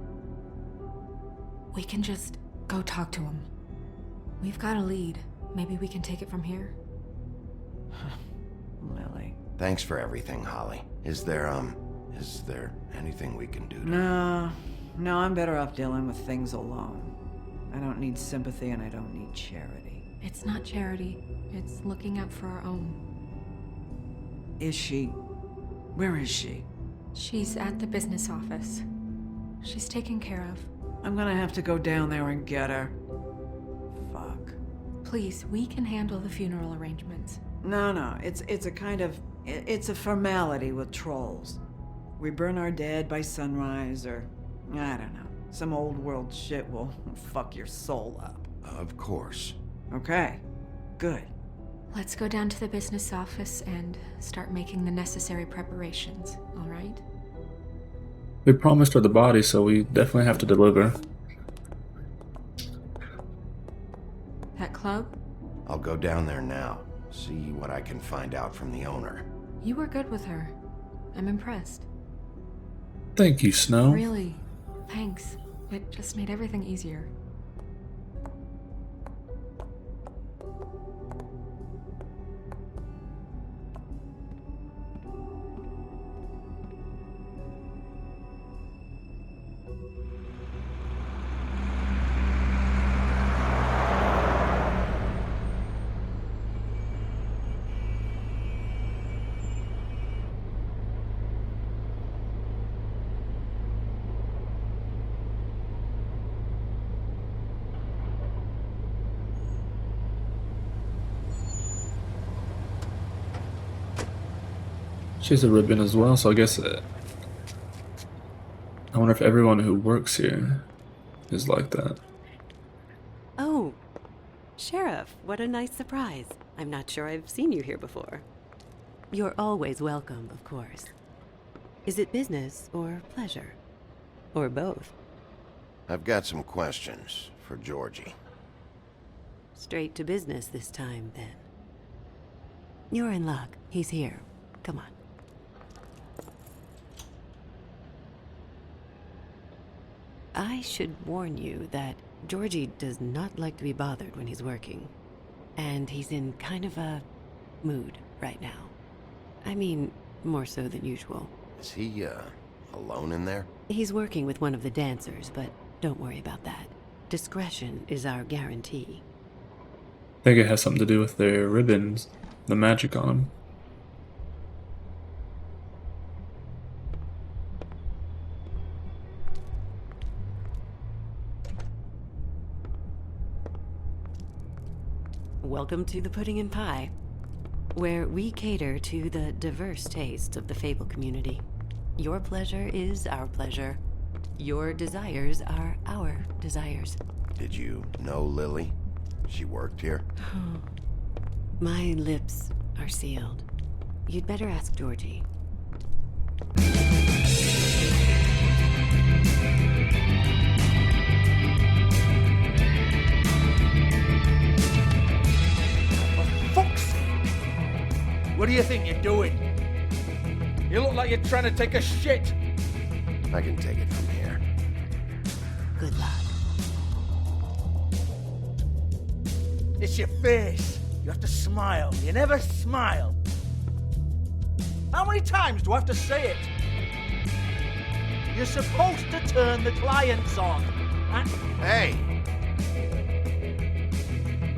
[SPEAKER 3] We can just go talk to him. We've got a lead. Maybe we can take it from here.
[SPEAKER 15] Lily.
[SPEAKER 1] Thanks for everything, Holly. Is there anything we can do to...
[SPEAKER 15] No, I'm better off dealing with things alone. I don't need sympathy and I don't need charity.
[SPEAKER 3] It's not charity. It's looking out for our own.
[SPEAKER 15] Is she... Where is she?
[SPEAKER 3] She's at the business office. She's taken care of.
[SPEAKER 15] I'm gonna have to go down there and get her. Fuck.
[SPEAKER 3] Please, we can handle the funeral arrangements.
[SPEAKER 15] No, it's a kind of... It's a formality with trolls. We burn our dead by sunrise, or... I don't know. Some old world shit will fuck your soul up.
[SPEAKER 1] Of course.
[SPEAKER 15] Okay. Good.
[SPEAKER 3] Let's go down to the business office and start making the necessary preparations, all right?
[SPEAKER 9] We promised her the body, so we definitely have to deliver.
[SPEAKER 3] That club?
[SPEAKER 1] I'll go down there now. See what I can find out from the owner.
[SPEAKER 3] You were good with her. I'm impressed.
[SPEAKER 9] Thank you, Snow.
[SPEAKER 3] Really. Thanks. It just made everything easier.
[SPEAKER 9] She has a ribbon as well, so I guess I wonder if everyone who works here is like that.
[SPEAKER 17] Oh, Sheriff, what a nice surprise. I'm not sure I've seen you here before. You're always welcome, of course. Is it business or pleasure? Or both?
[SPEAKER 1] I've got some questions for Georgie.
[SPEAKER 17] Straight to business this time, then. You're in luck. He's here. Come on. I should warn you that Georgie does not like to be bothered when he's working. And he's in kind of a mood right now. I mean, more so than usual.
[SPEAKER 1] Is he, Alone in there?
[SPEAKER 17] He's working with one of the dancers, but don't worry about that. Discretion is our guarantee.
[SPEAKER 9] I think it has something to do with their ribbons, the magic on them.
[SPEAKER 17] Welcome to the Pudding and Pie, where we cater to the diverse tastes of the Fable community. Your pleasure is our pleasure. Your desires are our desires.
[SPEAKER 1] Did you know Lily? She worked here?
[SPEAKER 17] My lips are sealed. You'd better ask Georgie.
[SPEAKER 6] Fuck's sake! What do you think you're doing? You look like you're trying to take a shit.
[SPEAKER 1] I can take it from here.
[SPEAKER 17] Good luck.
[SPEAKER 6] It's your face. You have to smile. You never smile. How many times do I have to say it? You're supposed to turn the clients on.
[SPEAKER 1] Hey!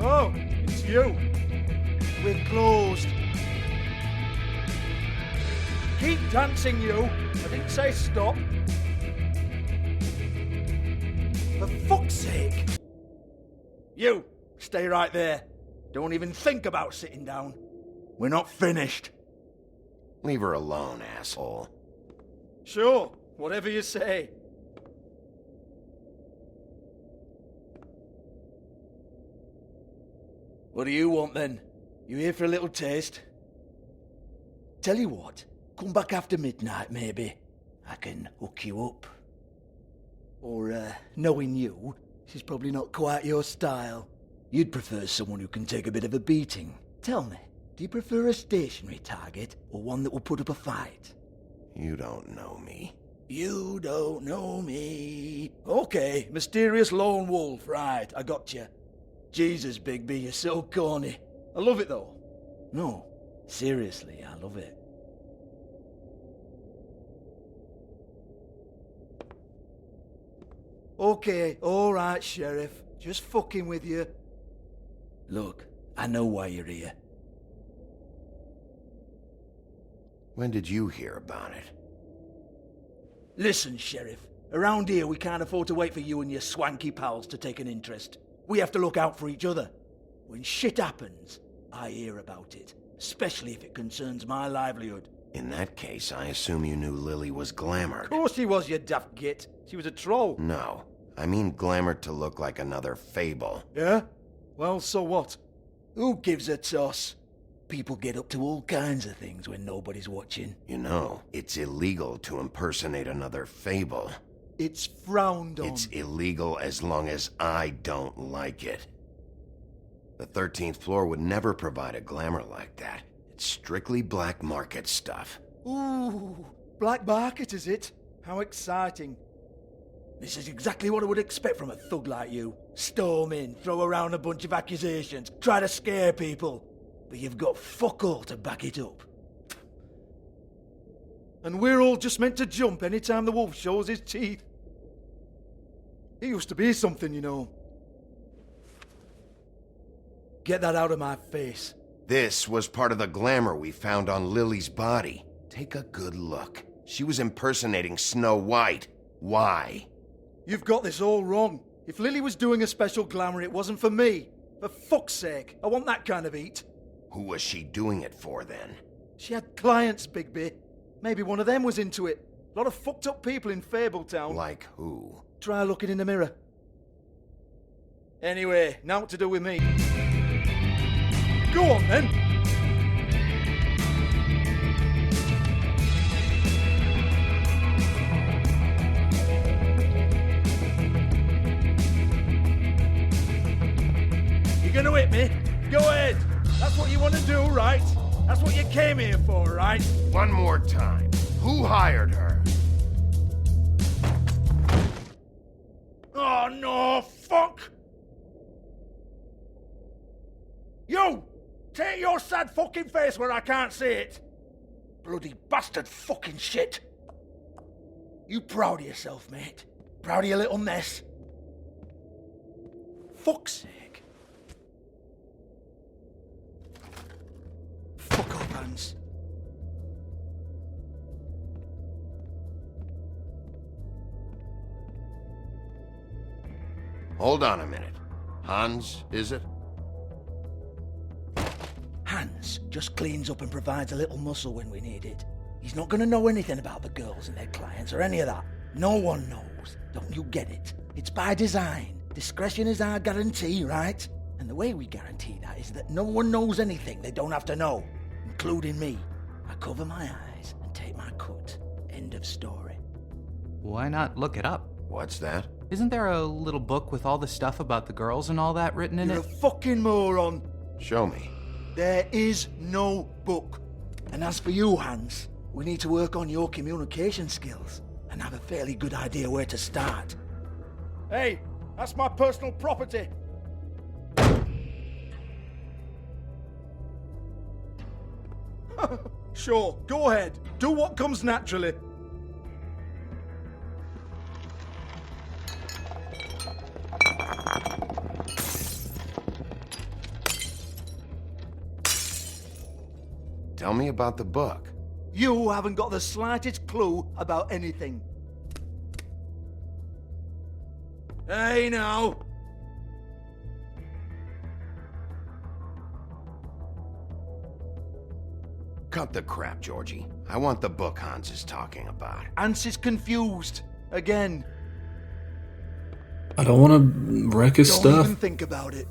[SPEAKER 6] Oh, it's you. We're closed. Keep dancing, you. I didn't say stop. For fuck's sake. You, stay right there. Don't even think about sitting down. We're not finished.
[SPEAKER 1] Leave her alone, asshole.
[SPEAKER 6] Sure, whatever you say. What do you want then? You here for a little taste? Tell you what, come back after midnight maybe. I can hook you up. Or, knowing you, she's probably not quite your style. You'd prefer someone who can take a bit of a beating. Tell me, do you prefer a stationary target or one that will put up a fight?
[SPEAKER 1] You don't know me.
[SPEAKER 6] You don't know me. Okay, mysterious lone wolf, right, I got you. Jesus, Bigby, you're so corny. I love it though. No, seriously, I love it. Okay, alright, Sheriff. Just fucking with you. Look, I know why you're here.
[SPEAKER 1] When did you hear about it?
[SPEAKER 6] Listen, Sheriff. Around here, we can't afford to wait for you and your swanky pals to take an interest. We have to look out for each other. When shit happens, I hear about it. Especially if it concerns my livelihood.
[SPEAKER 1] In that case, I assume you knew Lily was glamored.
[SPEAKER 6] Of course she was, you daft git. She was a troll.
[SPEAKER 1] No. I mean glamored to look like another fable.
[SPEAKER 6] Yeah? Well, so what? Who gives a toss? People get up to all kinds of things when nobody's watching.
[SPEAKER 1] You know, it's illegal to impersonate another fable.
[SPEAKER 6] It's frowned on.
[SPEAKER 1] It's illegal as long as I don't like it. The 13th floor would never provide a glamour like that. It's strictly black market stuff.
[SPEAKER 6] Ooh, black market is it? How exciting. This is exactly what I would expect from a thug like you. Storm in, throw around a bunch of accusations, try to scare people. But you've got fuck all to back it up. And we're all just meant to jump any time the wolf shows his teeth. He used to be something, you know. Get that out of my face.
[SPEAKER 1] This was part of the glamour we found on Lily's body. Take a good look. She was impersonating Snow White. Why?
[SPEAKER 6] You've got this all wrong. If Lily was doing a special glamour, it wasn't for me. For fuck's sake, I want that kind of eat.
[SPEAKER 1] Who was she doing it for, then?
[SPEAKER 6] She had clients, Bigby. Maybe one of them was into it. A lot of fucked up people in Fabletown.
[SPEAKER 1] Like who?
[SPEAKER 6] Try looking in the mirror. Anyway, now what to do with me. Go on, then. You gonna hit me? Go ahead. That's what you want to do, right? That's what you came here for, right?
[SPEAKER 1] One more time. Who hired her?
[SPEAKER 6] Oh, no, fuck! You! Take your sad fucking face where I can't see it! Bloody bastard fucking shit!
[SPEAKER 18] You proud of yourself, mate? Proud of your little mess? Fuck's sake. Fuck off, Hans.
[SPEAKER 1] Hold on a minute. Hans, is it?
[SPEAKER 18] Hans just cleans up and provides a little muscle when we need it. He's not gonna know anything about the girls and their clients or any of that. No one knows. Don't you get it? It's by design. Discretion is our guarantee, right? And the way we guarantee that is that no one knows anything they don't have to know, including me. I cover my eyes and take my cut. End of story.
[SPEAKER 19] Why not look it up?
[SPEAKER 1] What's that?
[SPEAKER 19] Isn't there a little book with all the stuff about the girls and all that written in
[SPEAKER 18] You're
[SPEAKER 19] it?
[SPEAKER 18] a fucking moron.
[SPEAKER 1] Show me.
[SPEAKER 18] There is no book. And as for you, Hans, we need to work on your communication skills and have a fairly good idea where to start. Hey, that's my personal property. Sure, go ahead. Do what comes naturally.
[SPEAKER 1] Tell me about the book.
[SPEAKER 18] You haven't got the slightest clue about anything. Hey, now.
[SPEAKER 1] Cut the crap, Georgie. I want the book Hans is talking about.
[SPEAKER 18] Hans is confused. Again.
[SPEAKER 9] I don't want to wreck his
[SPEAKER 18] Don't
[SPEAKER 9] stuff.
[SPEAKER 18] even think about it.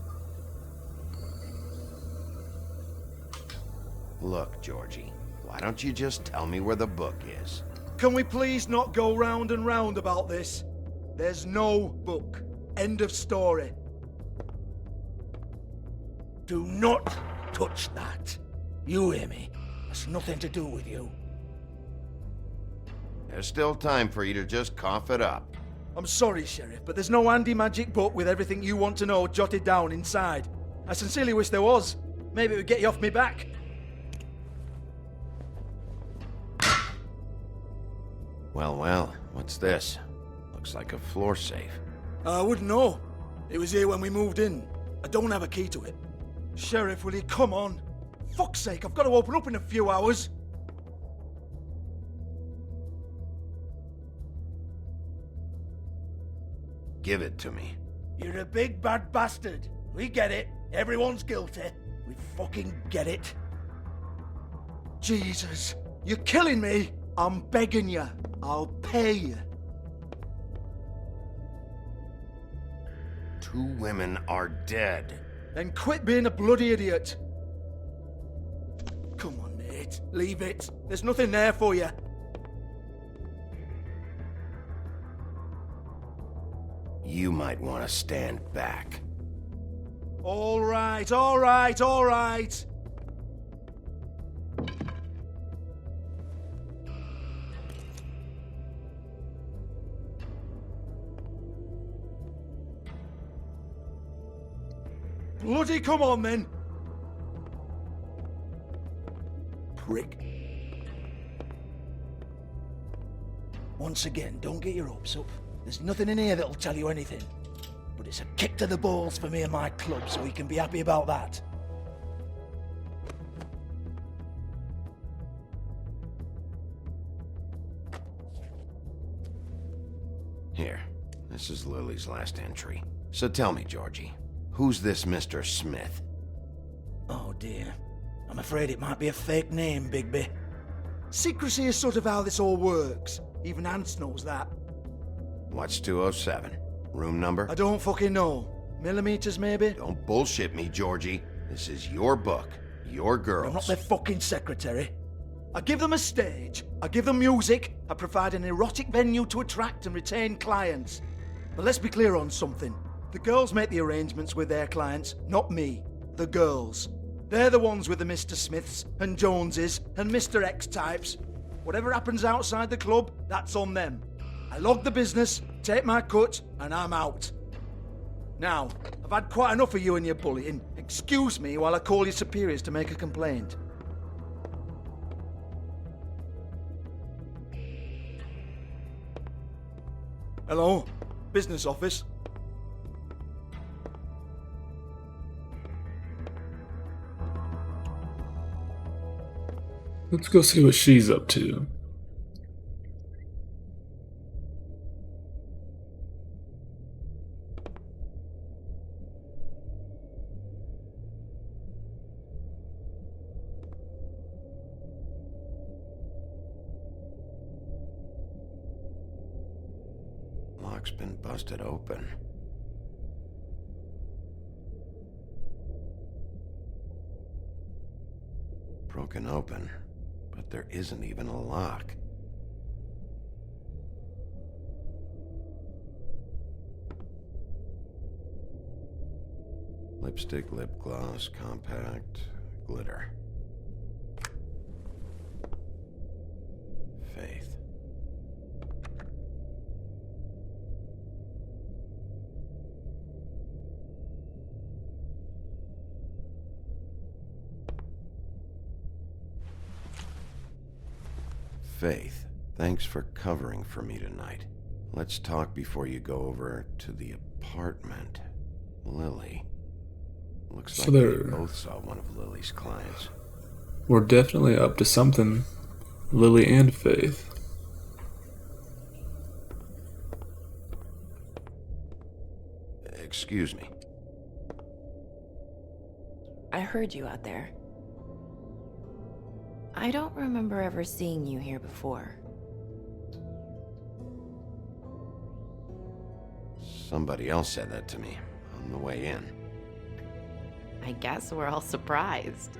[SPEAKER 1] Look, Georgie, why don't you just tell me where the book is?
[SPEAKER 18] Can we please not go round and round about this? There's no book. End of story. Do not touch that. You hear me? It's nothing to do with you.
[SPEAKER 1] There's still time for you to just cough it up.
[SPEAKER 18] I'm sorry, Sheriff, but there's no handy magic book with everything you want to know jotted down inside. I sincerely wish there was. Maybe it would get you off me back.
[SPEAKER 1] Well, what's this? Looks like a floor safe.
[SPEAKER 18] I wouldn't know. It was here when we moved in. I don't have a key to it. Sheriff, will you come on? Fuck's sake, I've got to open up in a few hours.
[SPEAKER 1] Give it to me.
[SPEAKER 18] You're a big bad bastard. We get it. Everyone's guilty. We fucking get it. Jesus, you're killing me. I'm begging you. I'll pay you.
[SPEAKER 1] 2 women are dead.
[SPEAKER 18] Then quit being a bloody idiot. Come on, mate. Leave it. There's nothing there for you.
[SPEAKER 1] You might want to stand back.
[SPEAKER 18] All right, all right, all right. Bloody come on, then. Prick. Once again, don't get your hopes up. There's nothing in here that'll tell you anything. But it's a kick to the balls for me and my club, so we can be happy about that.
[SPEAKER 1] Here, this is Lily's last entry. So tell me, Georgie, who's this Mr. Smith?
[SPEAKER 18] Oh dear. I'm afraid it might be a fake name, Bigby. Secrecy is sort of how this all works. Even Hans knows that.
[SPEAKER 1] What's 207? Room number?
[SPEAKER 18] I don't fucking know. Millimeters, maybe?
[SPEAKER 1] Don't bullshit me, Georgie. This is your book. Your girls.
[SPEAKER 18] I'm not their fucking secretary. I give them a stage. I give them music. I provide an erotic venue to attract and retain clients. But let's be clear on something. The girls make the arrangements with their clients, not me. The girls. They're the ones with the Mr. Smiths and Joneses and Mr. X types. Whatever happens outside the club, that's on them. I log the business, take my cut, and I'm out. Now, I've had quite enough of you and your bullying. Excuse me while I call your superiors to make a complaint. Hello? Business office?
[SPEAKER 9] Let's go see what she's up to.
[SPEAKER 1] Lock's been busted open. Broken open, but there isn't even a lock. Lipstick, lip gloss, compact, glitter. Faith. Faith, thanks for covering for me tonight. Let's talk before you go over to the apartment. Lily. Looks
[SPEAKER 9] So
[SPEAKER 1] like we
[SPEAKER 9] they're-
[SPEAKER 1] both saw one of Lily's clients.
[SPEAKER 9] We're definitely up to something. Lily and Faith.
[SPEAKER 1] Excuse me.
[SPEAKER 20] I heard you out there. I don't remember ever seeing you here before.
[SPEAKER 1] Somebody else said that to me on the way in.
[SPEAKER 20] I guess we're all surprised.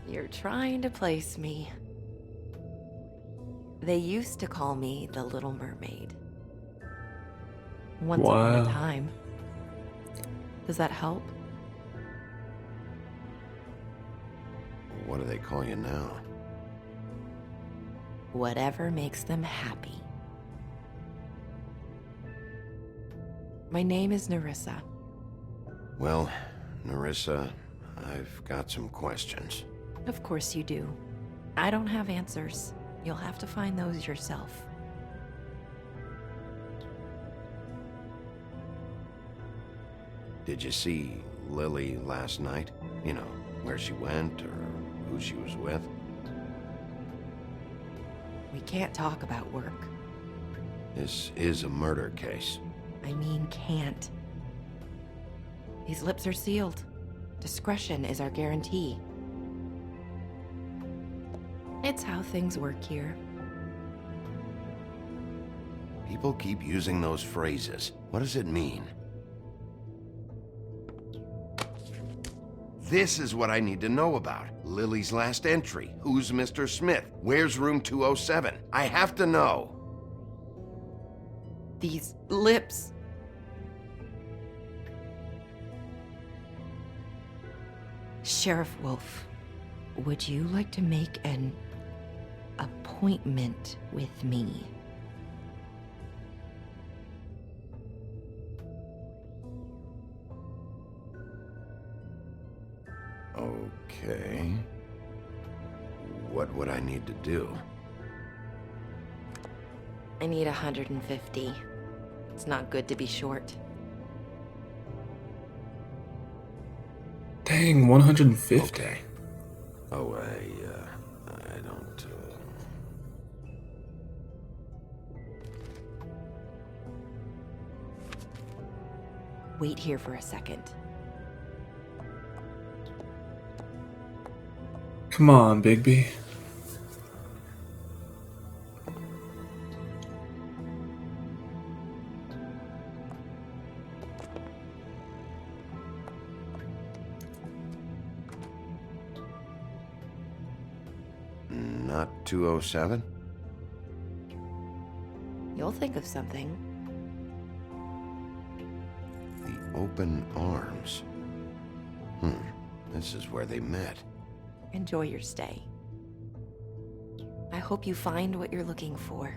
[SPEAKER 20] You're trying to place me. They used to call me the Little Mermaid. Once upon a
[SPEAKER 9] Wow.
[SPEAKER 20] time. Does that help?
[SPEAKER 1] What do they call you now?
[SPEAKER 20] Whatever makes them happy. My name is Nerissa.
[SPEAKER 1] Well, Nerissa, I've got some questions.
[SPEAKER 20] Of course you do. I don't have answers. You'll have to find those yourself.
[SPEAKER 1] Did you see Lily last night? You know, where she went or who she was with?
[SPEAKER 20] We can't talk about work.
[SPEAKER 1] This is a murder case.
[SPEAKER 20] I mean, can't. These lips are sealed. Discretion is our guarantee. It's how things work here.
[SPEAKER 1] People keep using those phrases. What does it mean? This is what I need to know about. Lily's last entry. Who's Mr. Smith? Where's room 207? I have to know.
[SPEAKER 20] These lips. Sheriff Wolf, would you like to make an appointment with me?
[SPEAKER 1] Okay. What would I need to do?
[SPEAKER 20] I need 150. It's not good to be short.
[SPEAKER 9] Dang, 150.
[SPEAKER 1] Okay. Oh, I don't,
[SPEAKER 20] Wait here for a second.
[SPEAKER 9] Come on, Bigby.
[SPEAKER 1] Not 207?
[SPEAKER 20] You'll think of something.
[SPEAKER 1] The open arms. This is where they met.
[SPEAKER 20] Enjoy your stay. I hope you find what you're looking for.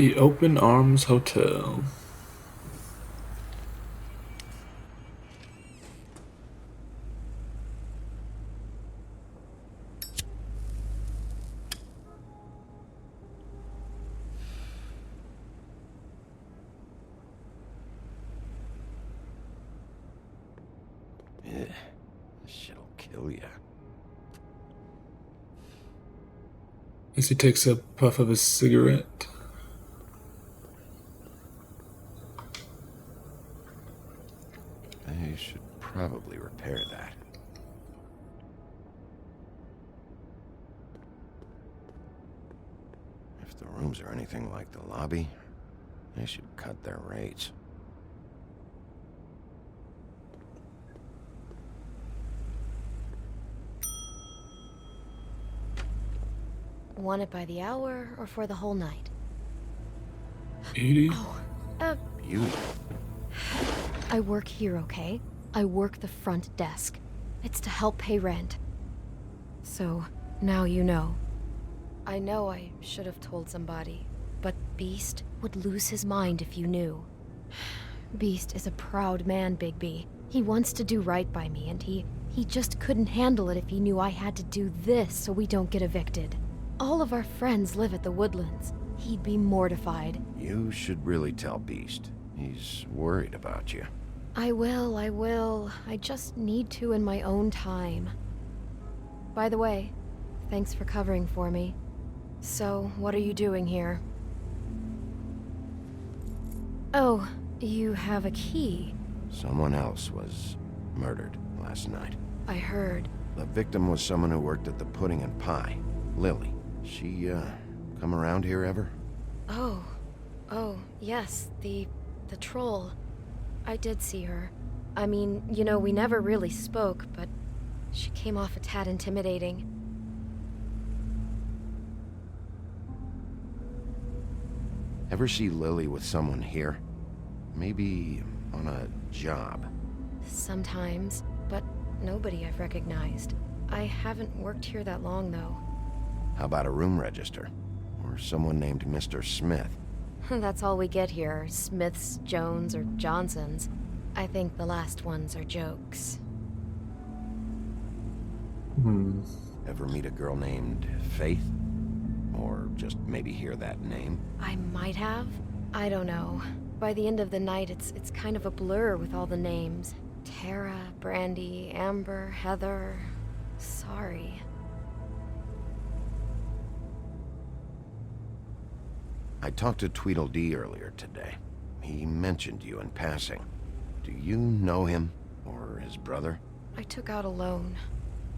[SPEAKER 9] The Open Arms Hotel.
[SPEAKER 1] This shit'll kill ya.
[SPEAKER 9] As he takes a puff of his cigarette.
[SPEAKER 1] I should probably repair that. If the rooms are anything like the lobby, they should cut their rates.
[SPEAKER 4] Want it by the hour or for the whole night?
[SPEAKER 9] Beauty?
[SPEAKER 1] Beauty?
[SPEAKER 4] I work here, okay? I work the front desk. It's to help pay rent. So, now you know. I know I should have told somebody, but Beast would lose his mind if you knew. Beast is a proud man, Bigby. He wants to do right by me, and he just couldn't handle it if he knew I had to do this so we don't get evicted. All of our friends live at the Woodlands. He'd be mortified.
[SPEAKER 1] You should really tell Beast. He's worried about you.
[SPEAKER 4] I will. I just need to in my own time. By the way, thanks for covering for me. So, what are you doing here? Oh, you have a key.
[SPEAKER 1] Someone else was murdered last night.
[SPEAKER 4] I heard.
[SPEAKER 1] The victim was someone who worked at the Pudding and Pie. Lily. She, come around here ever?
[SPEAKER 4] Oh, yes, the troll. I did see her. I mean, you know, we never really spoke, but she came off a tad intimidating.
[SPEAKER 1] Ever see Lily with someone here? Maybe on a job.
[SPEAKER 4] Sometimes, but nobody I've recognized. I haven't worked here that long, though.
[SPEAKER 1] How about a room register? Or someone named Mr. Smith?
[SPEAKER 4] That's all we get here, Smiths, Jones, or Johnsons. I think the last ones are jokes.
[SPEAKER 1] Ever meet a girl named Faith? Or just maybe hear that name?
[SPEAKER 4] I might have. I don't know. By the end of the night, it's kind of a blur with all the names. Tara, Brandy, Amber, Heather... Sorry.
[SPEAKER 1] I talked to Tweedledee earlier today. He mentioned you in passing. Do you know him? Or his brother?
[SPEAKER 4] I took out a loan.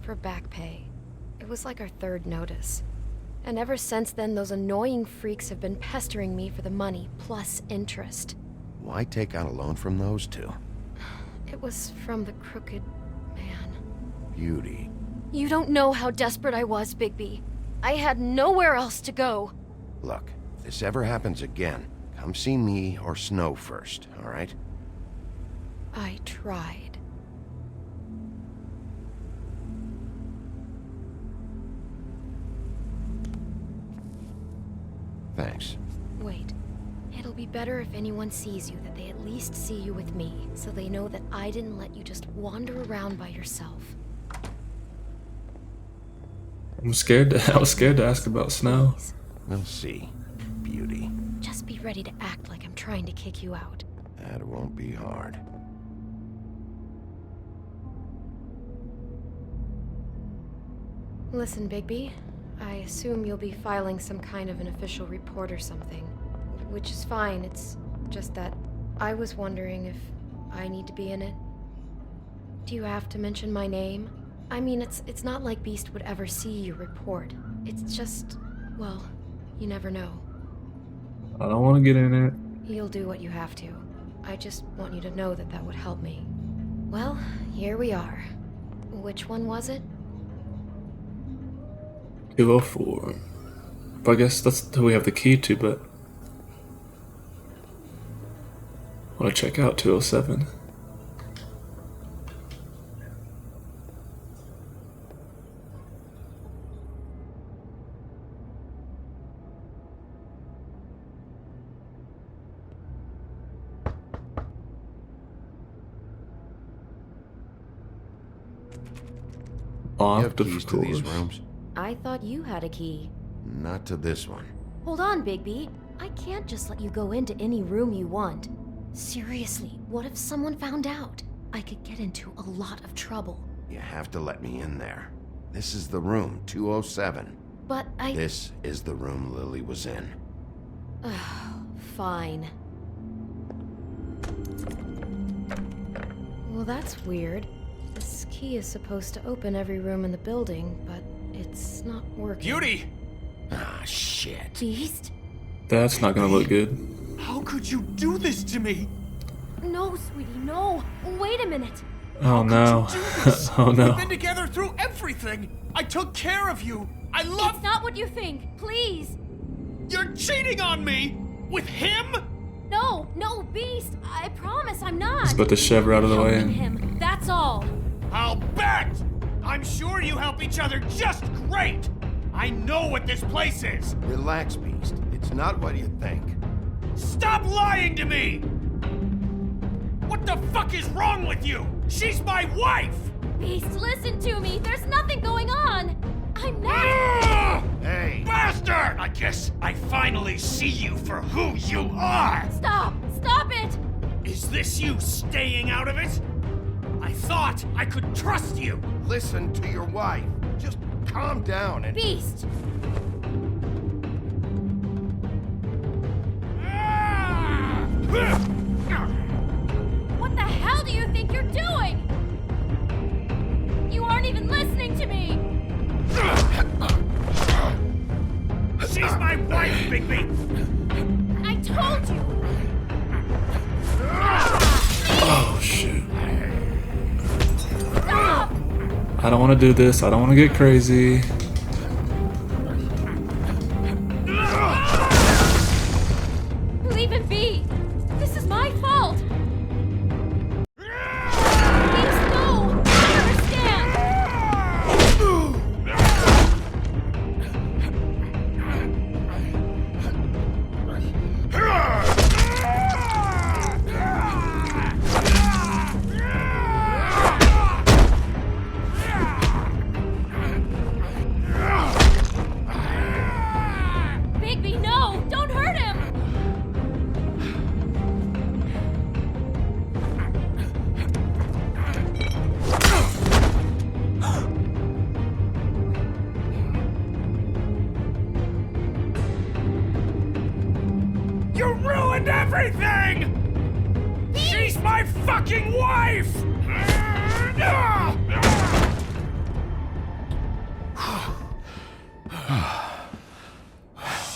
[SPEAKER 4] For back pay. It was like our third notice. And ever since then, those annoying freaks have been pestering me for the money, plus interest.
[SPEAKER 1] Why take out a loan from those two?
[SPEAKER 4] It was from the crooked man.
[SPEAKER 1] Beauty.
[SPEAKER 4] You don't know how desperate I was, Bigby. I had nowhere else to go.
[SPEAKER 1] Look, if this ever happens again, come see me or Snow first, all right?
[SPEAKER 4] I tried.
[SPEAKER 1] Thanks.
[SPEAKER 4] Wait. It'll be better if anyone sees you that they at least see you with me, so they know that I didn't let you just wander around by yourself.
[SPEAKER 9] I was scared to ask about Snow.
[SPEAKER 1] We'll see, Beauty.
[SPEAKER 4] Just be ready to act like I'm trying to kick you out.
[SPEAKER 1] That won't be hard.
[SPEAKER 4] Listen, Bigby. I assume you'll be filing some kind of an official report or something. Which is fine, it's just that I was wondering if I need to be in it. Do you have to mention my name? I mean, it's not like Beast would ever see your report. It's just, well, you never know.
[SPEAKER 9] I don't want to get in it.
[SPEAKER 4] You'll do what you have to. I just want you to know that that would help me. Well, here we are. Which one was it?
[SPEAKER 9] 204. But I guess that's who we have the key to, but I want to check out 207. locked,
[SPEAKER 1] You have keys
[SPEAKER 9] of
[SPEAKER 1] to these
[SPEAKER 9] course.
[SPEAKER 1] rooms?
[SPEAKER 4] I thought you had a key.
[SPEAKER 1] Not to this one.
[SPEAKER 4] Hold on, Bigby. I can't just let you go into any room you want. Seriously, what if someone found out? I could get into a lot of trouble.
[SPEAKER 1] You have to let me in there. This is the room, 207.
[SPEAKER 4] But I...
[SPEAKER 1] This is the room Lily was in.
[SPEAKER 4] Fine. Well, that's weird. This key is supposed to open every room in the building, but it's not working.
[SPEAKER 5] Beauty!
[SPEAKER 1] Ah, shit.
[SPEAKER 4] Beast?
[SPEAKER 9] That's not gonna look good.
[SPEAKER 5] How could you do this to me?
[SPEAKER 4] No, sweetie, no. Wait a minute.
[SPEAKER 9] Oh no. Oh
[SPEAKER 5] We've
[SPEAKER 9] no.
[SPEAKER 5] been together through everything. I took care of you. I love.
[SPEAKER 12] It's not what you think. Please.
[SPEAKER 5] You're cheating on me with him.
[SPEAKER 12] No, no, Beast. I promise I'm not.
[SPEAKER 9] Just put the shove her out of the way.
[SPEAKER 12] Helping him. That's all.
[SPEAKER 5] I'll bet. I'm sure you help each other just great. I know what this place is.
[SPEAKER 1] Relax, Beast. It's not what you think.
[SPEAKER 5] Stop lying to me. What the fuck is wrong with you? She's my wife.
[SPEAKER 12] Beast, listen to me. There's nothing going on. I'm not.
[SPEAKER 1] Hey!
[SPEAKER 5] Bastard! I guess I finally see you for who you are!
[SPEAKER 12] Stop! Stop it!
[SPEAKER 5] Is this you staying out of it? I thought I could trust you!
[SPEAKER 1] Listen to your wife. Just calm down and...
[SPEAKER 12] Beast! What the hell do you think you're doing? You aren't even listening to me!
[SPEAKER 5] She's my wife, Bigby!
[SPEAKER 12] I told you!
[SPEAKER 9] Oh shoot.
[SPEAKER 12] Stop!
[SPEAKER 9] I don't want to do this. I don't want to get crazy.
[SPEAKER 12] Leave him be! This is my fault! Please, no! I understand! Bigby, no! Don't hurt him!
[SPEAKER 5] You ruined everything! She's my fucking wife!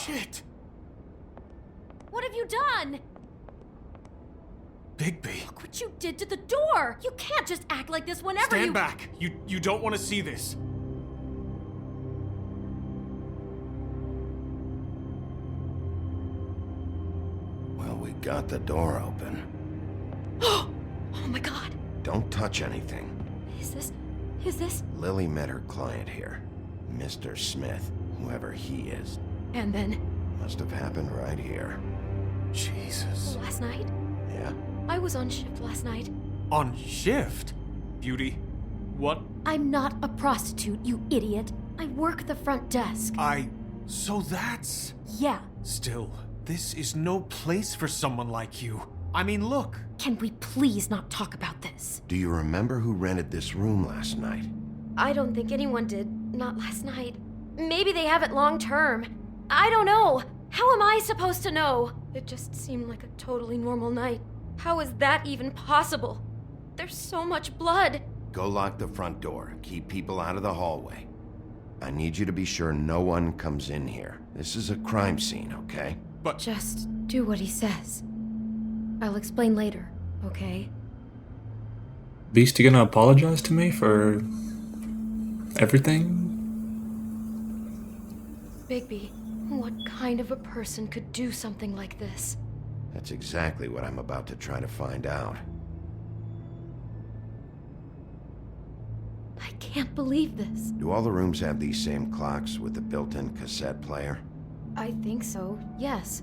[SPEAKER 5] Shit!
[SPEAKER 12] What have you done?
[SPEAKER 5] Bigby.
[SPEAKER 12] Look what you did to the door! You can't just act like this whenever
[SPEAKER 5] Stand
[SPEAKER 12] you-
[SPEAKER 5] back! You don't want to see this.
[SPEAKER 1] Well, we got the door open.
[SPEAKER 4] Oh my god.
[SPEAKER 1] Don't touch anything.
[SPEAKER 4] Is this?
[SPEAKER 1] Lily met her client here. Mr. Smith, whoever he is.
[SPEAKER 4] And then,
[SPEAKER 1] Must have happened right here.
[SPEAKER 5] Jesus.
[SPEAKER 4] last night?
[SPEAKER 1] Yeah?
[SPEAKER 4] I was on shift last night.
[SPEAKER 5] On shift? Beauty, what?
[SPEAKER 4] I'm not a prostitute, you idiot. I work the front desk.
[SPEAKER 5] So that's...
[SPEAKER 4] Yeah.
[SPEAKER 5] Still, this is no place for someone like you. I mean, look.
[SPEAKER 4] Can we please not talk about this?
[SPEAKER 1] Do you remember who rented this room last night?
[SPEAKER 4] I don't think anyone did. Not last night. Maybe they have it long term. I don't know. How am I supposed to know? It just seemed like a totally normal night. How is that even possible? There's so much blood.
[SPEAKER 1] Go lock the front door. Keep people out of the hallway. I need you to be sure no one comes in here. This is a crime scene, okay?
[SPEAKER 5] But...
[SPEAKER 4] Just do what he says. I'll explain later, okay?
[SPEAKER 9] Beast, you gonna apologize to me for everything?
[SPEAKER 4] Bigby, what kind of a person could do something like this?
[SPEAKER 1] That's exactly what I'm about to try to find out.
[SPEAKER 4] I can't believe this.
[SPEAKER 1] Do all the rooms have these same clocks with the built-in cassette player?
[SPEAKER 4] I think so, yes.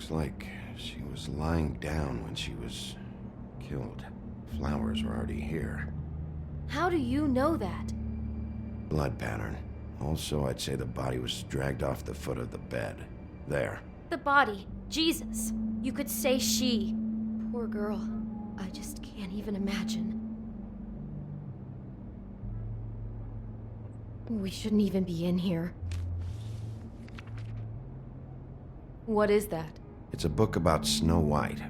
[SPEAKER 1] Looks like she was lying down when she was killed. Flowers were already here.
[SPEAKER 12] How do you know that?
[SPEAKER 1] Blood pattern. Also, I'd say the body was dragged off the foot of the bed. There.
[SPEAKER 12] The body. Jesus. You could say she.
[SPEAKER 4] Poor girl. I just can't even imagine. We shouldn't even be in here. What is that?
[SPEAKER 1] It's a book about Snow White.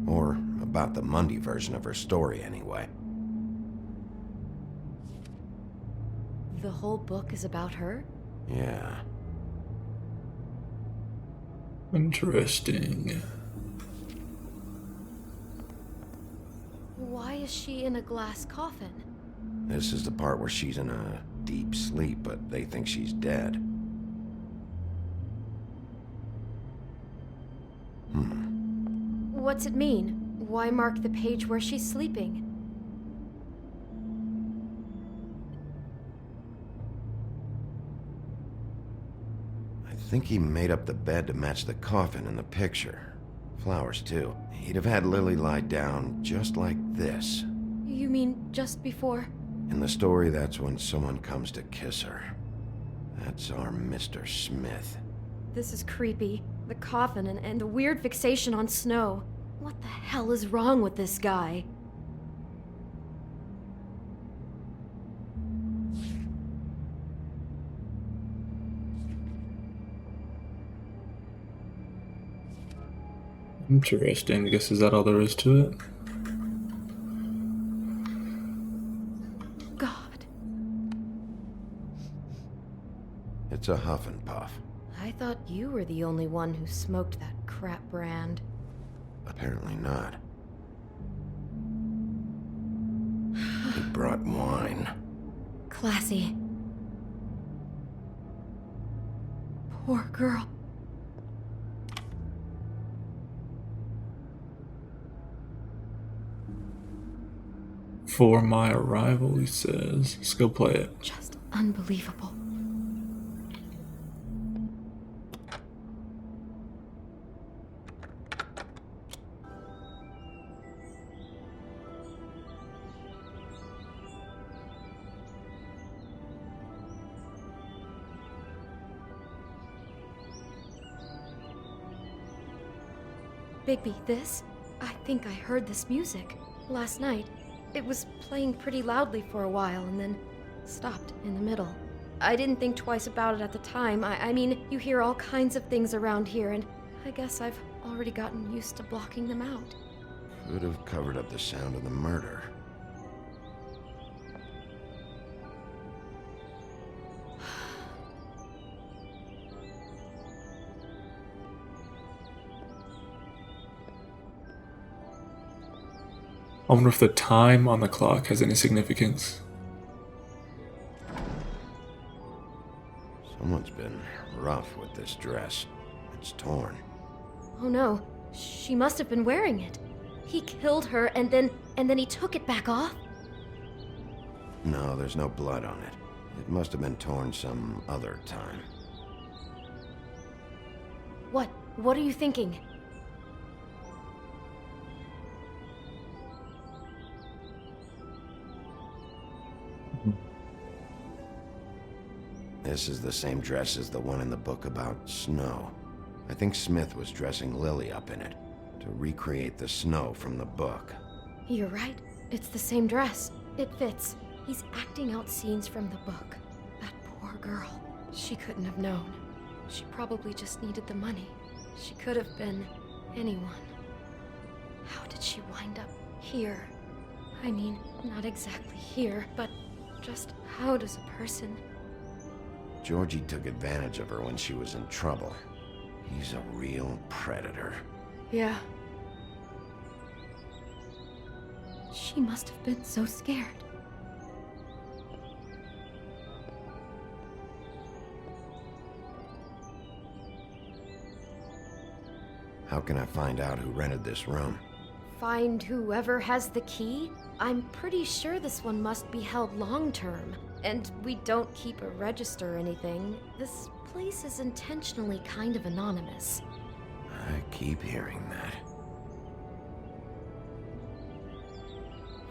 [SPEAKER 1] Or about the Mundy version of her story, anyway.
[SPEAKER 4] The whole book is about her?
[SPEAKER 1] Yeah.
[SPEAKER 9] Interesting.
[SPEAKER 4] Why is she in a glass coffin?
[SPEAKER 1] This is the part where she's in a deep sleep, but they think she's dead.
[SPEAKER 4] What's it mean? Why mark the page where she's sleeping?
[SPEAKER 1] I think he made up the bed to match the coffin in the picture. Flowers, too. He'd have had Lily lie down just like this.
[SPEAKER 4] You mean just before?
[SPEAKER 1] In the story, that's when someone comes to kiss her. That's our Mr. Smith.
[SPEAKER 4] This is creepy. The coffin and the weird fixation on Snow. What the hell is wrong with this guy?
[SPEAKER 9] Interesting. I guess is that all there is to it?
[SPEAKER 4] God.
[SPEAKER 1] It's a huff and puff.
[SPEAKER 4] I thought you were the only one who smoked that crap brand.
[SPEAKER 1] Apparently not. He brought wine.
[SPEAKER 4] Classy. Poor girl.
[SPEAKER 9] For my arrival, he says. Let's go play it.
[SPEAKER 4] Just unbelievable. Bigby, this? I think I heard this music last night. It was playing pretty loudly for a while and then stopped in the middle. I didn't think twice about it at the time. I mean, you hear all kinds of things around here, and I guess I've already gotten used to blocking them out.
[SPEAKER 1] Could have covered up the sound of the murder.
[SPEAKER 9] I wonder if the time on the clock has any significance.
[SPEAKER 1] Someone's been rough with this dress. It's torn.
[SPEAKER 4] Oh no, she must have been wearing it. He killed her and then he took it back off?
[SPEAKER 1] No, there's no blood on it. It must have been torn some other time.
[SPEAKER 4] What are you thinking?
[SPEAKER 1] This is the same dress as the one in the book about Snow. I think Smith was dressing Lily up in it to recreate the Snow from the book.
[SPEAKER 4] You're right. It's the same dress. It fits. He's acting out scenes from the book. That poor girl. She couldn't have known. She probably just needed the money. She could have been anyone. How did she wind up here? I mean, not exactly here, but just how does a person...
[SPEAKER 1] Georgie took advantage of her when she was in trouble. He's a real predator.
[SPEAKER 4] Yeah. She must have been so scared.
[SPEAKER 1] How can I find out who rented this room?
[SPEAKER 4] Find whoever has the key? I'm pretty sure this one must be held long-term. And we don't keep a register or anything. This place is intentionally kind of anonymous.
[SPEAKER 1] I keep hearing that.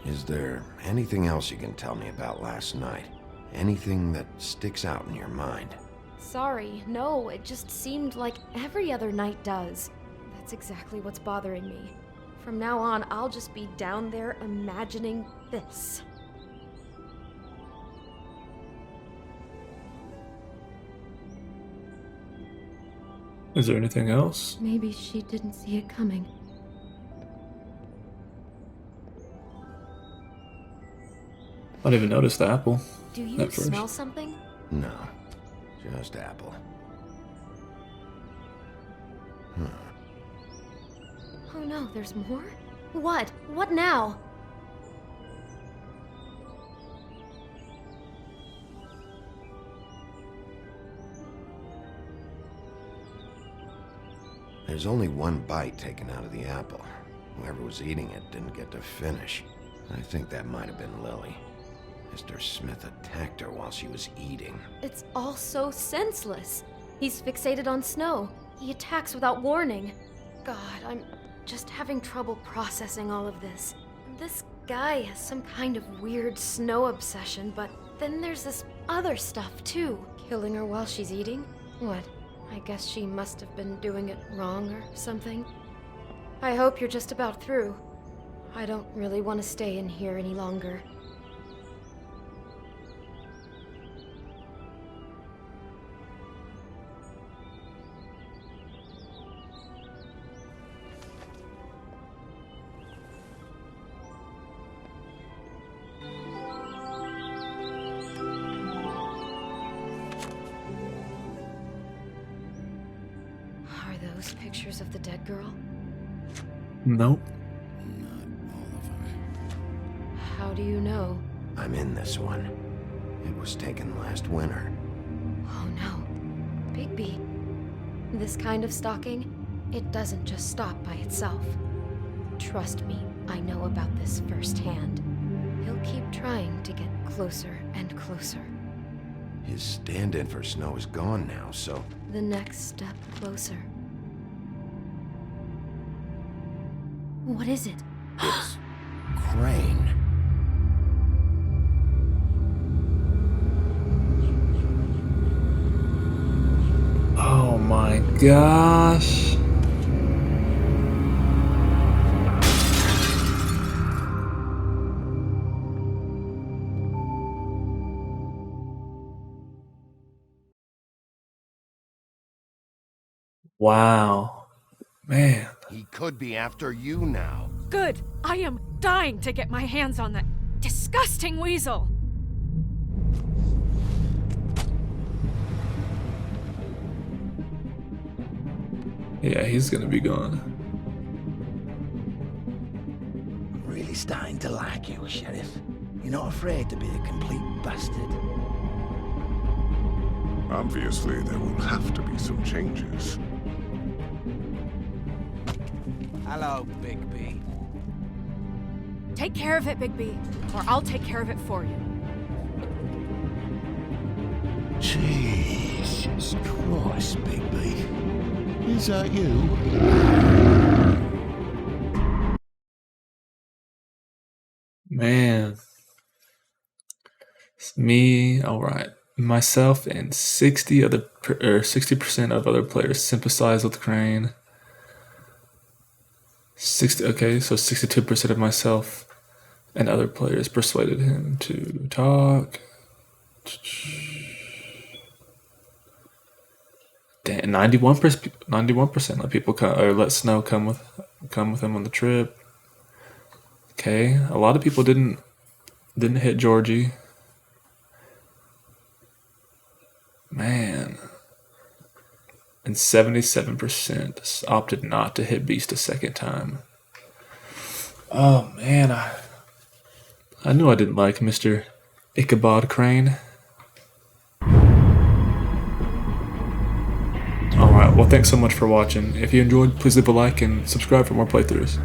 [SPEAKER 1] Is there anything else you can tell me about last night? Anything that sticks out in your mind?
[SPEAKER 4] Sorry, no, it just seemed like every other night does. That's exactly what's bothering me. From now on, I'll just be down there imagining this.
[SPEAKER 9] Is there anything else?
[SPEAKER 4] Maybe she didn't see it coming.
[SPEAKER 9] I didn't even notice the apple.
[SPEAKER 4] Do you
[SPEAKER 9] at first.
[SPEAKER 4] smell something?
[SPEAKER 1] No, just apple.
[SPEAKER 4] Oh no, there's more? What? What now?
[SPEAKER 1] There's only one bite taken out of the apple. Whoever was eating it didn't get to finish. I think that might have been Lily. Mr. Smith attacked her while she was eating.
[SPEAKER 4] It's all so senseless. He's fixated on Snow. He attacks without warning. God, I'm just having trouble processing all of this. This guy has some kind of weird Snow obsession, but then there's this other stuff too. Killing her while she's eating? What? I guess she must have been doing it wrong or something. I hope you're just about through. I don't really want to stay in here any longer. Pictures of the dead girl?
[SPEAKER 9] Nope.
[SPEAKER 4] How do you know?
[SPEAKER 1] I'm in this one. It was taken last winter.
[SPEAKER 4] Oh no. Bigby. This kind of stalking, it doesn't just stop by itself. Trust me, I know about this firsthand. He'll keep trying to get closer and closer.
[SPEAKER 1] His stand-in for Snow is gone now, so...
[SPEAKER 4] The next step closer. What is it?
[SPEAKER 1] It's Crane.
[SPEAKER 9] Oh my gosh. Wow. Man.
[SPEAKER 1] He could be after you now.
[SPEAKER 3] Good. I am dying to get my hands on that disgusting weasel.
[SPEAKER 9] Yeah, he's gonna be gone.
[SPEAKER 18] I'm really starting to like you, Sheriff. You're not afraid to be a complete bastard.
[SPEAKER 11] Obviously, there will have to be some changes.
[SPEAKER 5] Hello, Bigby.
[SPEAKER 3] Take care of it, Bigby, or I'll take care of it for you.
[SPEAKER 2] Jesus Christ, Bigby. Is that you?
[SPEAKER 9] Man. It's me, alright. Myself and 60% of other players sympathize with Crane. 62% of myself and other players persuaded him to talk. Damn, 91% let people come, or let Snow come with him on the trip. Okay, a lot of people didn't hit Georgie. Man. And 77% opted not to hit Beast a second time. Oh man, I knew I didn't like Mr. Ichabod Crane. Alright, well thanks so much for watching. If you enjoyed, please leave a like and subscribe for more playthroughs.